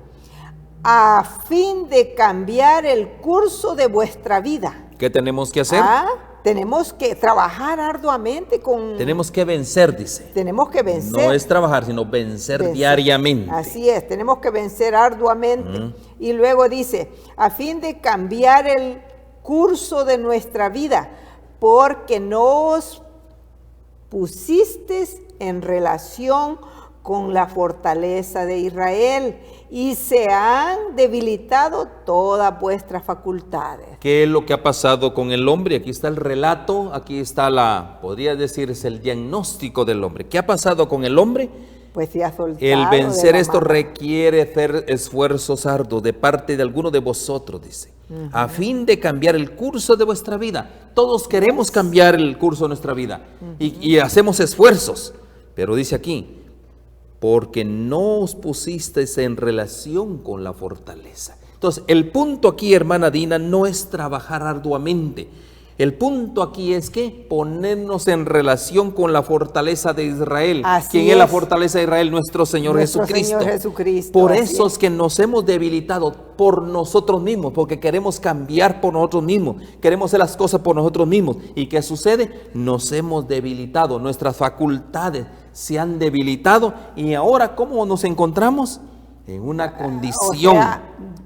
A fin de cambiar el curso de vuestra vida. ¿Qué tenemos que hacer? Tenemos que trabajar arduamente con... Tenemos que vencer, dice. Tenemos que vencer. No es trabajar, sino vencer diariamente. Así es, tenemos que vencer arduamente. Y luego dice, a fin de cambiar el curso de nuestra vida, porque no os pusisteis en relación con la fortaleza de Israel y se han debilitado todas vuestras facultades. ¿Qué es lo que ha pasado con el hombre? Aquí está el relato, aquí está podría decirse el diagnóstico del hombre. ¿Qué ha pasado con el hombre? Pues se ha soltado. El vencer esto requiere hacer esfuerzos arduos de parte de alguno de vosotros, dice, a fin de cambiar el curso de vuestra vida. Todos queremos cambiar el curso de nuestra vida y hacemos esfuerzos, pero dice aquí, porque no os pusisteis en relación con la fortaleza. Entonces, el punto aquí, hermana Dina, no es trabajar arduamente. El punto aquí es que ponernos en relación con la fortaleza de Israel. ¿Quién es la fortaleza de Israel? Nuestro Señor Jesucristo. Por eso es que nos hemos debilitado por nosotros mismos, porque queremos cambiar por nosotros mismos, queremos hacer las cosas por nosotros mismos. ¿Y qué sucede? Nos hemos debilitado, nuestras facultades se han debilitado y ahora ¿cómo nos encontramos? En una condición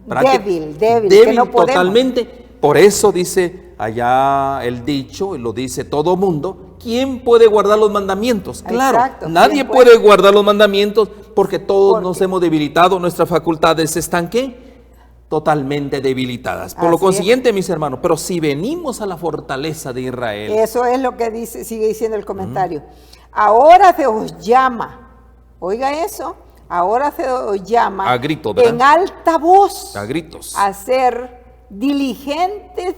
débil, que no podemos. Totalmente. Por eso dice allá el dicho, y lo dice todo mundo, ¿quién puede guardar los mandamientos? Claro, nadie puede guardar los mandamientos porque todos nos hemos debilitado, nuestras facultades están ¿qué? Totalmente debilitadas. Por lo consiguiente, mis hermanos, pero si venimos a la fortaleza de Israel. Eso es lo que dice, sigue diciendo el comentario. Ahora se os llama, oiga eso, ahora se os llama a gritos, ¿verdad? En alta voz, a gritos, a ser diligentes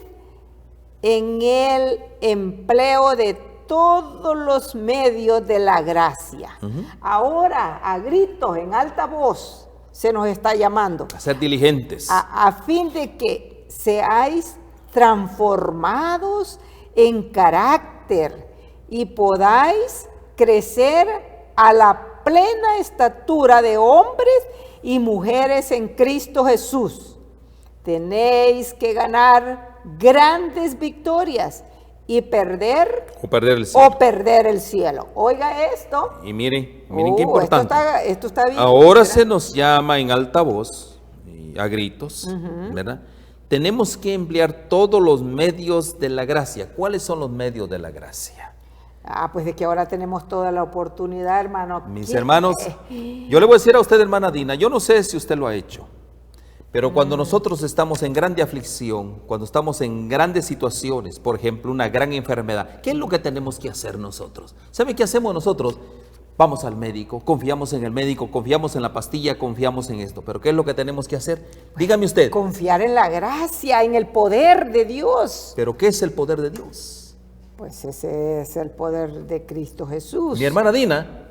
en el empleo de todos los medios de la gracia. Ahora, a gritos, en alta voz, se nos está llamando. A ser diligentes. A fin de que seáis transformados en carácter y podáis crecer a la plena estatura de hombres y mujeres en Cristo Jesús. Tenéis que ganar grandes victorias y perder el cielo. Oiga esto. Y miren qué importante. Esto está bien. Ahora se nos llama en alta voz, a gritos, ¿verdad? Tenemos que emplear todos los medios de la gracia. ¿Cuáles son los medios de la gracia? Pues de que ahora tenemos toda la oportunidad, hermano. Mis hermanos, yo le voy a decir a usted, hermana Dina, yo no sé si usted lo ha hecho, Pero cuando nosotros estamos en grande aflicción, cuando estamos en grandes situaciones, por ejemplo, una gran enfermedad, ¿qué es lo que tenemos que hacer nosotros? ¿Sabe qué hacemos nosotros? Vamos al médico, confiamos en el médico, confiamos en la pastilla, confiamos en esto. Pero ¿qué es lo que tenemos que hacer? Dígame usted. Confiar en la gracia, en el poder de Dios. ¿Pero qué es el poder de Dios? Pues ese es el poder de Cristo Jesús. Mi hermana Dina,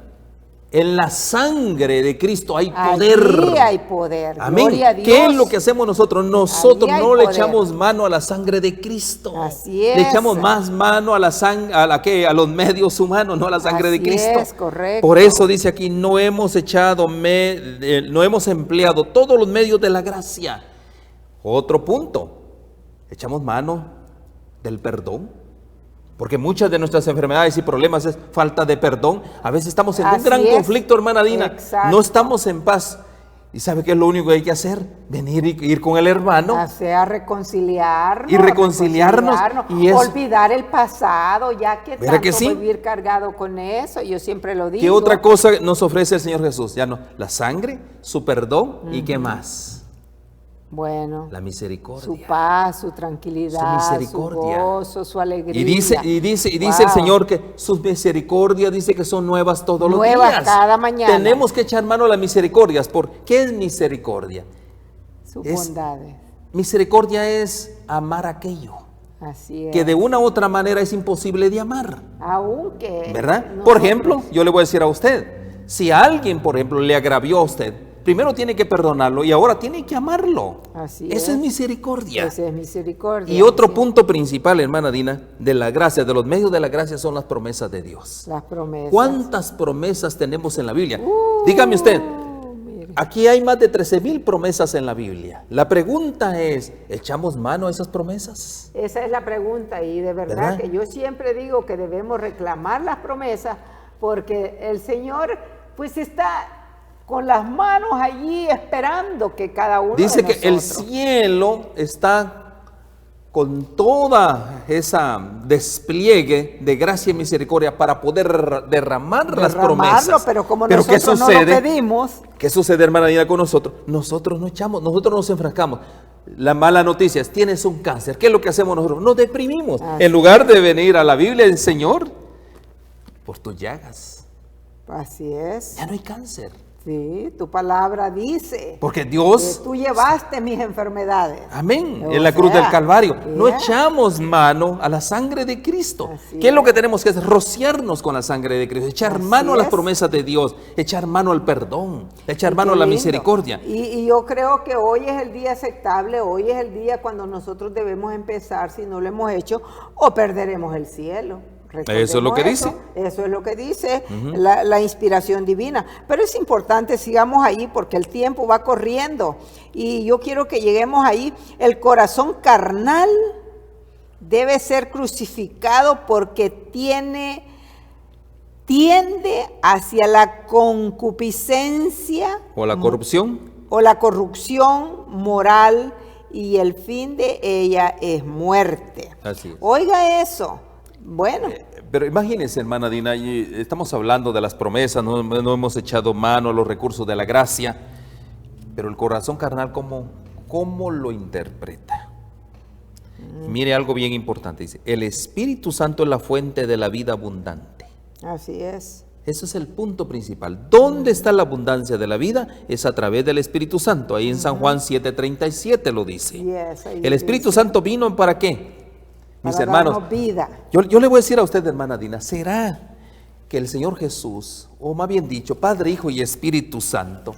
en la sangre de Cristo hay poder. Allí hay poder. Amén. Gloria a Dios. ¿Qué es lo que hacemos nosotros? Nosotros Allí hay no le poder. echamos mano a la sangre de Cristo. Así es. Le echamos más mano a la sangre, a los medios humanos, no a la sangre de Así Cristo. es, correcto. Por eso dice aquí, no hemos empleado todos los medios de la gracia. Otro punto, echamos mano del perdón. Porque muchas de nuestras enfermedades y problemas es falta de perdón. A veces estamos en un Así gran es. conflicto, hermana Dina. Exacto. No estamos en paz. ¿Y sabe qué es lo único que hay que hacer? Venir y ir con el hermano. O sea, reconciliarnos. Y reconciliarnos, y es- olvidar el pasado, ya que ¿Verdad tanto que sí? vivir cargado con eso. Yo siempre lo digo. ¿Qué otra cosa nos ofrece el Señor Jesús? Ya no, la sangre, su perdón y qué más. Bueno, La misericordia. su paz, su tranquilidad, Su misericordia. su gozo, su alegría. Y dice el Wow. Señor que sus misericordias dice que son nuevas todos los Nuevas días. cada mañana. Tenemos que echar mano a las misericordias. ¿Qué es misericordia? Sus es- bondades. Misericordia es amar aquello Así es. que de una u otra manera es imposible de amar. Aunque. ¿Verdad? nosotros- Por ejemplo, yo le voy a decir a usted, si alguien, por ejemplo, le agravió a usted, primero tiene que perdonarlo y ahora tiene que amarlo. Así Eso es es. misericordia. Esa es misericordia. Y otro sí. punto principal, hermana Dina, de la gracia, de los medios de la gracia son las promesas de Dios. Las promesas. ¿Cuántas promesas tenemos en la Biblia? Dígame usted, Mire. aquí hay más de 13,000 promesas en la Biblia. La pregunta es, ¿echamos mano a esas promesas? Esa es la pregunta y de verdad ¿Verdad? que yo siempre digo que debemos reclamar las promesas porque el Señor pues está con las manos allí esperando que cada uno Dice de que el nosotros. cielo está con toda esa despliegue de gracia y misericordia para poder derramar las Derramarlo, promesas. pero como ¿qué nosotros no lo sucede? pedimos, ¿Qué sucede, hermana Dina, con nosotros? Nosotros no echamos, nosotros nos enfrascamos. La mala noticia es, tienes un cáncer. ¿Qué es lo que hacemos nosotros? Nos deprimimos. Así En lugar de venir a la Biblia del Señor, por tus llagas, así es. ya no hay cáncer. Sí, tu palabra dice Porque que Dios, tú llevaste mis enfermedades. amén, O en la cruz sea, del Calvario, no yeah. echamos mano a la sangre de Cristo. Así ¿Qué es lo es. que tenemos que hacer? Rociarnos con la sangre de Cristo, echar Así mano a las es. promesas de Dios, echar mano al perdón, echar Y mano qué a la lindo. misericordia. Y yo creo que hoy es el día aceptable, hoy es el día cuando nosotros debemos empezar, si no lo hemos hecho, o perderemos el cielo. Recordemos Eso es lo que dice. Eso es lo que dice la inspiración divina. Pero es importante, sigamos ahí porque el tiempo va corriendo. Y yo quiero que lleguemos ahí. El corazón carnal debe ser crucificado porque tiende hacia la concupiscencia O la corrupción. o la corrupción moral y el fin de ella es muerte. Así es. Oiga eso. Bueno, Pero imagínense, hermana Dina, y estamos hablando de las promesas, no hemos echado mano a los recursos de la gracia, pero el corazón carnal, ¿cómo lo interpreta? Mire algo bien importante, dice, el Espíritu Santo es la fuente de la vida abundante. así es. Eso es el punto principal. ¿Dónde está la abundancia de la vida? Es a través del Espíritu Santo. Ahí en San Juan 7:37 lo dice. Yes, ahí El Espíritu dice, Santo vino ¿para qué? Mis para hermanos, darnos vida. yo le voy a decir a usted, hermana Dina, ¿será que el Señor Jesús, o más bien dicho, Padre, Hijo y Espíritu Santo,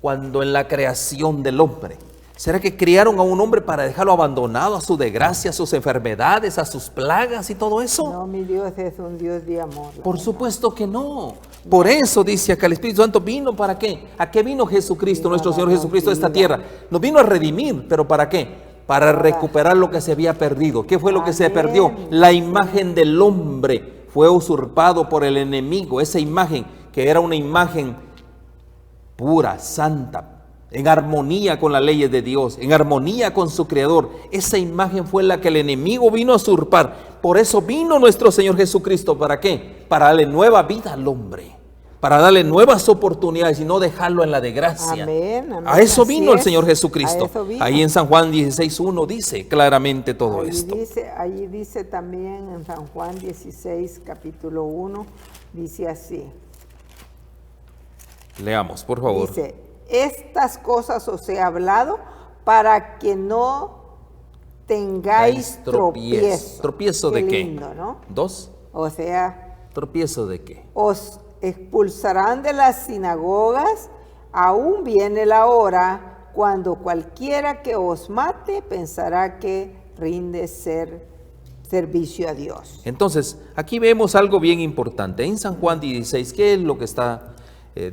cuando en la creación del hombre, ¿será que criaron a un hombre para dejarlo abandonado a su desgracia, a sus enfermedades, a sus plagas y todo eso? No, mi Dios es un Dios de amor. Por supuesto que no. Por eso dice acá el Espíritu Santo vino ¿para qué? ¿A qué vino Jesucristo, nuestro Señor Jesucristo a esta tierra? Nos vino a redimir, pero ¿para qué? Para recuperar lo que se había perdido. ¿Qué fue lo que se Amén. perdió? La imagen del hombre fue usurpado por el enemigo. Esa imagen que era una imagen pura, santa, en armonía con las leyes de Dios, en armonía con su Creador. Esa imagen fue la que el enemigo vino a usurpar. Por eso vino nuestro Señor Jesucristo. ¿Para qué? Para darle nueva vida al hombre. para darle nuevas oportunidades y no dejarlo en la desgracia. Amén, amén. A eso Así vino el es. Señor Jesucristo. A eso vino. Ahí en San Juan 16:1 dice claramente todo esto. Allí dice también en San Juan 16, capítulo 1, dice así. Leamos, por favor. Dice, estas cosas os he hablado para que no tengáis tropiezo. ¿Tropiezo de qué? Lindo, ¿no? 2. O sea, ¿Tropiezo de qué? os expulsarán de las sinagogas, aún viene la hora cuando cualquiera que os mate pensará que rinde servicio a Dios. Entonces, aquí vemos algo bien importante. En San Juan 16, ¿qué es lo que está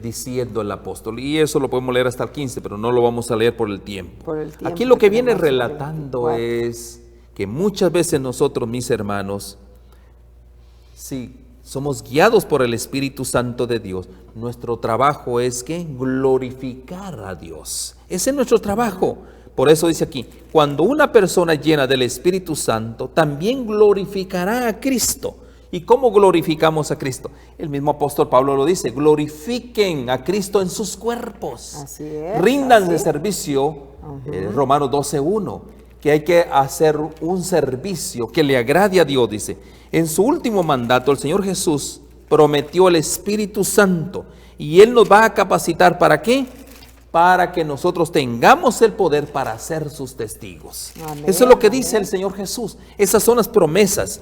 diciendo el apóstol? Y eso lo podemos leer hasta el 15, pero no lo vamos a leer por el tiempo. Aquí lo que viene relatando es que muchas veces nosotros, mis hermanos, si somos guiados por el Espíritu Santo de Dios, nuestro trabajo es que glorificar a Dios. Ese es nuestro trabajo. Por eso dice aquí, cuando una persona llena del Espíritu Santo, también glorificará a Cristo. ¿Y cómo glorificamos a Cristo? El mismo apóstol Pablo lo dice, glorifiquen a Cristo en sus cuerpos. Así es. Rindan de servicio, Romanos 12:1, que hay que hacer un servicio que le agrade a Dios, dice. En su último mandato, el Señor Jesús prometió el Espíritu Santo y Él nos va a capacitar, ¿para qué? Para que nosotros tengamos el poder para ser sus testigos. Amén, eso es lo que dice el Señor Jesús. Esas son las promesas.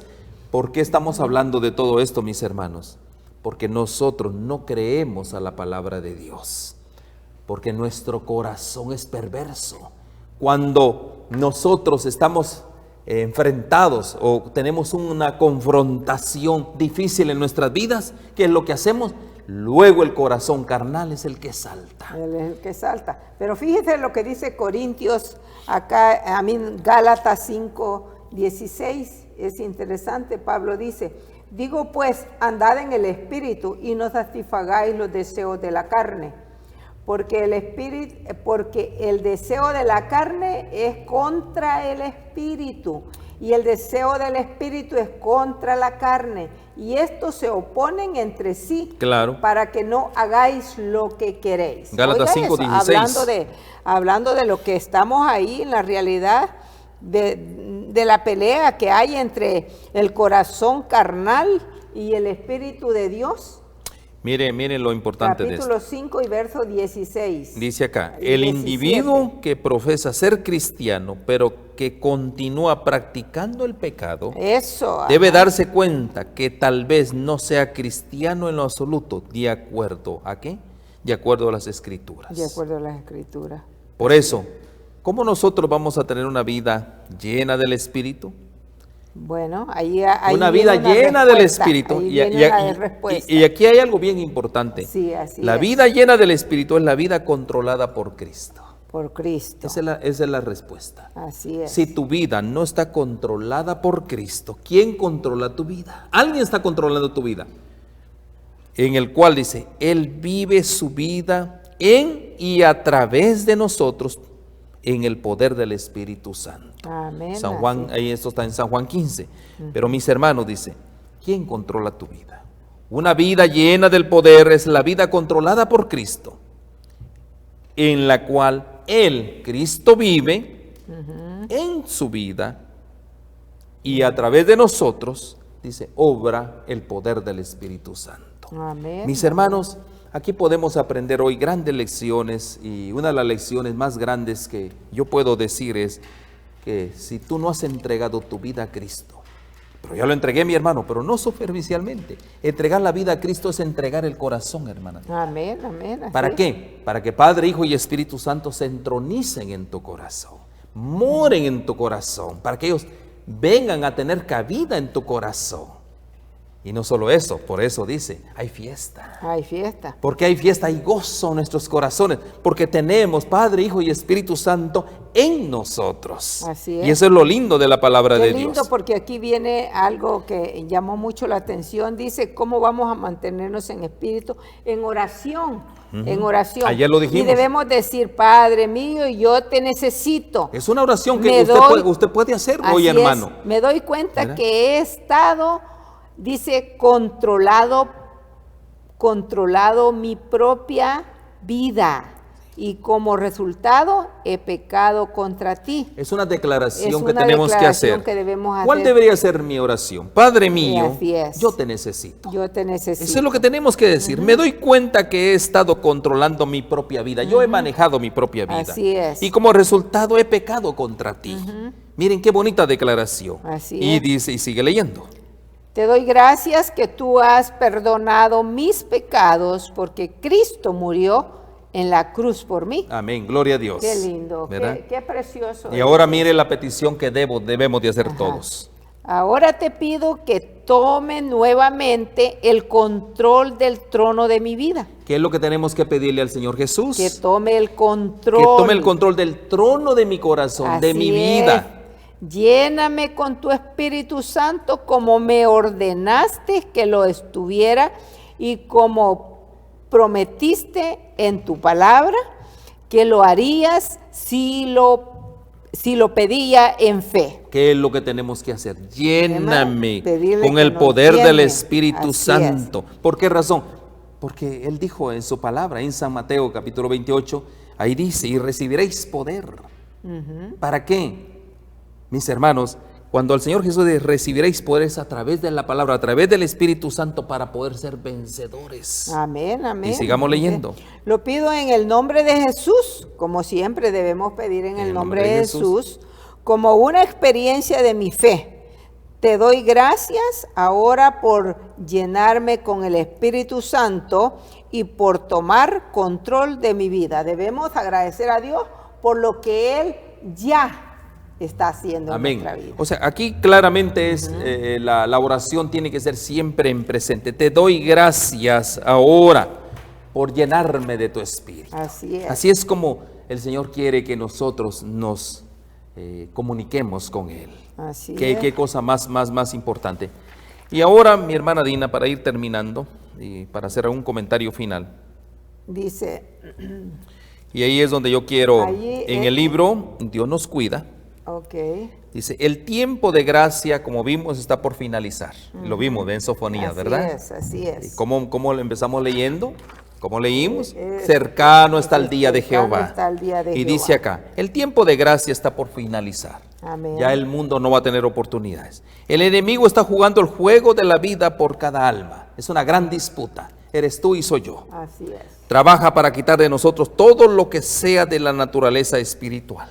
¿Por qué estamos hablando de todo esto, mis hermanos? Porque nosotros no creemos a la palabra de Dios. Porque nuestro corazón es perverso. Cuando nosotros estamos enfrentados o tenemos una confrontación difícil en nuestras vidas, ¿qué es lo que hacemos? Luego el corazón carnal es el que salta. Él es el que salta. Pero fíjese lo que dice Corintios, acá, Gálatas 5:16. Es interesante, Pablo dice, digo pues, andad en el Espíritu y no satisfagáis los deseos de la carne, porque el deseo de la carne es contra el Espíritu y el deseo del Espíritu es contra la carne, y estos se oponen entre sí, claro, para que no hagáis lo que queréis. Gálatas 5:16. Hablando de lo que estamos ahí en la realidad de la pelea que hay entre el corazón carnal y el Espíritu de Dios. Mire lo importante de esto. Capítulo 5 y verso 16. Dice acá, el el individuo que profesa ser cristiano, pero que continúa practicando el pecado, debe darse cuenta que tal vez no sea cristiano en lo absoluto, ¿de acuerdo a qué? De acuerdo a las Escrituras. De acuerdo a las Escrituras. Por eso, ¿cómo nosotros vamos a tener una vida llena del Espíritu? Bueno, ahí una vida llena del Espíritu. Y aquí hay algo bien importante. Sí, así la vida llena del Espíritu es la vida controlada por Cristo. Por Cristo. Esa es la respuesta. Así es. Si tu vida no está controlada por Cristo, ¿quién controla tu vida? Alguien está controlando tu vida. En el cual dice, Él vive su vida en y a través de nosotros en el poder del Espíritu Santo. Amén. San Juan, ahí esto está en San Juan 15. Pero mis hermanos, dice, ¿quién controla tu vida? Una vida llena del poder es la vida controlada por Cristo, en la cual Él, Cristo, vive en su vida y a través de nosotros, dice, obra el poder del Espíritu Santo. Amén. Mis hermanos, aquí podemos aprender hoy grandes lecciones, y una de las lecciones más grandes que yo puedo decir es que si tú no has entregado tu vida a Cristo, pero ya lo entregué, mi hermano, pero no superficialmente. Entregar la vida a Cristo es entregar el corazón, hermana. Amén, amén. ¿Para qué? Para que Padre, Hijo y Espíritu Santo se entronicen en tu corazón, moren en tu corazón, para que ellos vengan a tener cabida en tu corazón. Y no solo eso, por eso dice, hay fiesta. Hay fiesta. Porque hay fiesta, hay gozo en nuestros corazones, porque tenemos Padre, Hijo y Espíritu Santo en nosotros. Así es. Y eso es lo lindo de la palabra de Dios. Qué lindo, porque aquí viene algo que llamó mucho la atención. Dice, ¿cómo vamos a mantenernos en espíritu? En oración. En oración. Ayer lo dijimos. Y debemos decir, Padre mío, yo te necesito. Es una oración que usted puede hacer hoy, hermano. Me doy cuenta que he estado, dice, controlado controlado mi propia vida y como resultado he pecado contra ti. Es una declaración Es que una tenemos que declaración hacer. que debemos ¿Cuál hacer. debería ser mi oración? Padre mío, así es. yo te necesito. Yo te necesito. Eso es lo que tenemos que decir. Me doy cuenta que he estado controlando mi propia vida. Yo he manejado mi propia vida. Así es. Y como resultado he pecado contra ti. Miren qué bonita declaración. Así y es. dice, y sigue leyendo. Te doy gracias que tú has perdonado mis pecados porque Cristo murió en la cruz por mí. Amén, gloria a Dios. Qué lindo, ¿verdad? qué precioso. Y ahora mire la petición que debemos de hacer todos. Ahora te pido que tome nuevamente el control del trono de mi vida. ¿Qué es lo que tenemos que pedirle al Señor Jesús? Que tome el control. Que tome el control del trono de mi corazón, de mi vida. Lléname con tu Espíritu Santo como me ordenaste que lo estuviera y como prometiste en tu palabra que lo harías si lo pedía en fe. ¿Qué es lo que tenemos que hacer? Lléname Pedirle con que el nos poder del llene. Espíritu Así Santo. ¿Por qué razón? Porque Él dijo en su palabra, en San Mateo capítulo 28, ahí dice, y recibiréis poder. ¿Para qué? Mis hermanos, cuando el Señor Jesús dice, recibiréis poderes a través de la palabra, a través del Espíritu Santo para poder ser vencedores. Amén, amén. Y sigamos leyendo. Lo pido en el nombre de Jesús, como siempre debemos pedir en el nombre de Jesús, como una experiencia de mi fe. Te doy gracias ahora por llenarme con el Espíritu Santo y por tomar control de mi vida. Debemos agradecer a Dios por lo que Él ya está haciendo Amén. en nuestra vida. O sea, aquí claramente es la oración tiene que ser siempre en presente. Te doy gracias ahora por llenarme de tu Espíritu. Así es. Así es como el Señor quiere que nosotros nos comuniquemos con Él. Así es. Qué cosa más importante. Y ahora, mi hermana Dina, para ir terminando y para hacer un comentario final. Dice, Y ahí es donde yo quiero, Allí en es- el libro Dios nos cuida. ok, Dice, el tiempo de gracia, como vimos, está por finalizar. Lo vimos en Sofonías, ¿verdad? Así es. ¿Y cómo lo empezamos leyendo? ¿Cómo leímos? Cercano está el día de cercano Jehová. está el día de Y Jehová. dice acá, el tiempo de gracia está por finalizar. Amén. Ya el mundo no va a tener oportunidades. El enemigo está jugando el juego de la vida por cada alma. Es una gran disputa. Eres tú y soy yo. Así es. Trabaja para quitar de nosotros todo lo que sea de la naturaleza espiritual.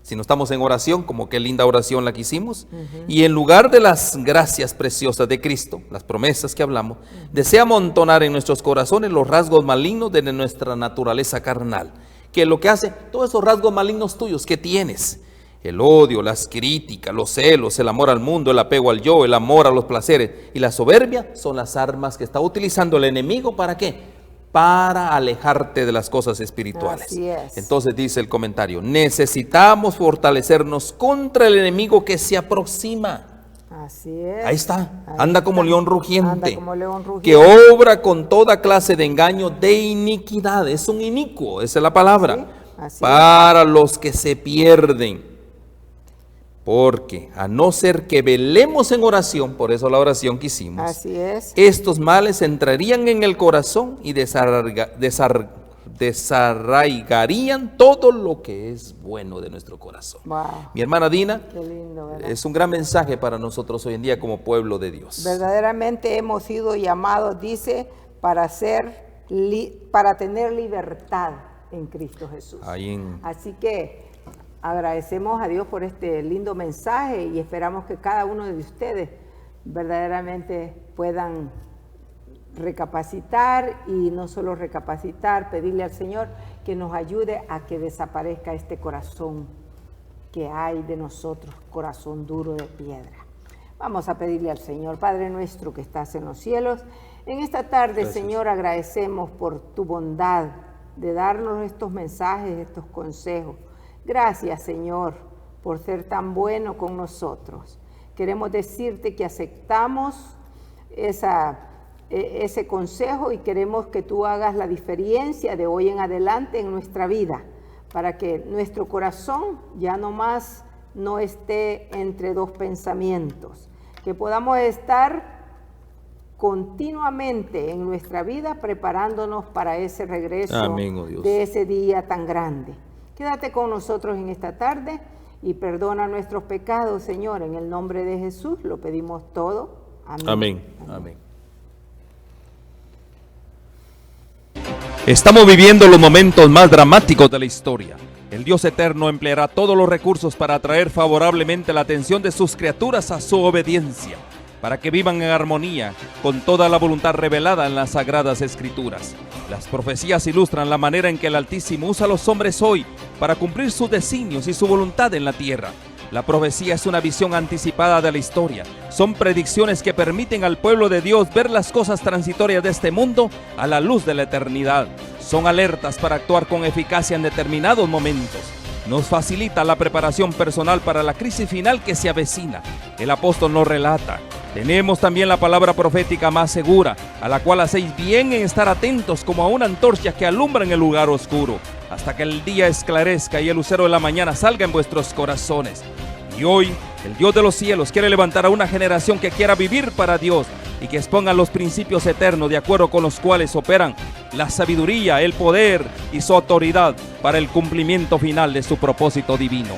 Si no estamos en oración, como qué linda oración la que hicimos, y en lugar de las gracias preciosas de Cristo, las promesas que hablamos, desea amontonar en nuestros corazones los rasgos malignos de nuestra naturaleza carnal, que lo que hace, todos esos rasgos malignos tuyos que tienes, el odio, las críticas, los celos, el amor al mundo, el apego al yo, el amor a los placeres y la soberbia, son las armas que está utilizando el enemigo, ¿para qué? Para alejarte de las cosas espirituales. Así es. Entonces dice el comentario, necesitamos fortalecernos contra el enemigo que se aproxima. Así es. Ahí está, Ahí anda como está. león rugiente, Anda como león rugiente. que obra con toda clase de engaño de iniquidad. Es un inicuo, esa es la palabra, así para los que se pierden. Porque a no ser que velemos en oración, por eso la oración que hicimos, Así es. estos males entrarían en el corazón y desarraigarían todo lo que es bueno de nuestro corazón. Wow. Mi hermana Dina, Qué lindo, ¿verdad? es un gran mensaje para nosotros hoy en día como pueblo de Dios. Verdaderamente hemos sido llamados, dice, para tener libertad en Cristo Jesús. Ahí en- Así que agradecemos a Dios por este lindo mensaje y esperamos que cada uno de ustedes verdaderamente puedan recapacitar y no solo recapacitar, pedirle al Señor que nos ayude a que desaparezca este corazón que hay de nosotros, corazón duro de piedra. Vamos a pedirle al Señor, Padre nuestro que estás en los cielos, en esta tarde, Gracias. Señor, agradecemos por tu bondad de darnos estos mensajes, estos consejos. Gracias, Señor, por ser tan bueno con nosotros. Queremos decirte que aceptamos ese consejo y queremos que tú hagas la diferencia de hoy en adelante en nuestra vida, para que nuestro corazón ya no más no esté entre dos pensamientos, que podamos estar continuamente en nuestra vida, preparándonos para ese regreso. Amén, oh Dios. De ese día tan grande. Quédate con nosotros en esta tarde y perdona nuestros pecados, Señor. En el nombre de Jesús lo pedimos todo. Amén. Amén. Amén. Estamos viviendo los momentos más dramáticos de la historia. El Dios eterno empleará todos los recursos para atraer favorablemente la atención de sus criaturas a su obediencia, para que vivan en armonía con toda la voluntad revelada en las Sagradas Escrituras. Las profecías ilustran la manera en que el Altísimo usa a los hombres hoy para cumplir sus designios y su voluntad en la tierra. La profecía es una visión anticipada de la historia. Son predicciones que permiten al pueblo de Dios ver las cosas transitorias de este mundo a la luz de la eternidad. Son alertas para actuar con eficacia en determinados momentos. Nos facilita la preparación personal para la crisis final que se avecina. El apóstol nos relata: tenemos también la palabra profética más segura, a la cual hacéis bien en estar atentos como a una antorcha que alumbra en el lugar oscuro, hasta que el día esclarezca y el lucero de la mañana salga en vuestros corazones. Y hoy, el Dios de los cielos quiere levantar a una generación que quiera vivir para Dios y que exponga los principios eternos de acuerdo con los cuales operan la sabiduría, el poder y su autoridad para el cumplimiento final de su propósito divino.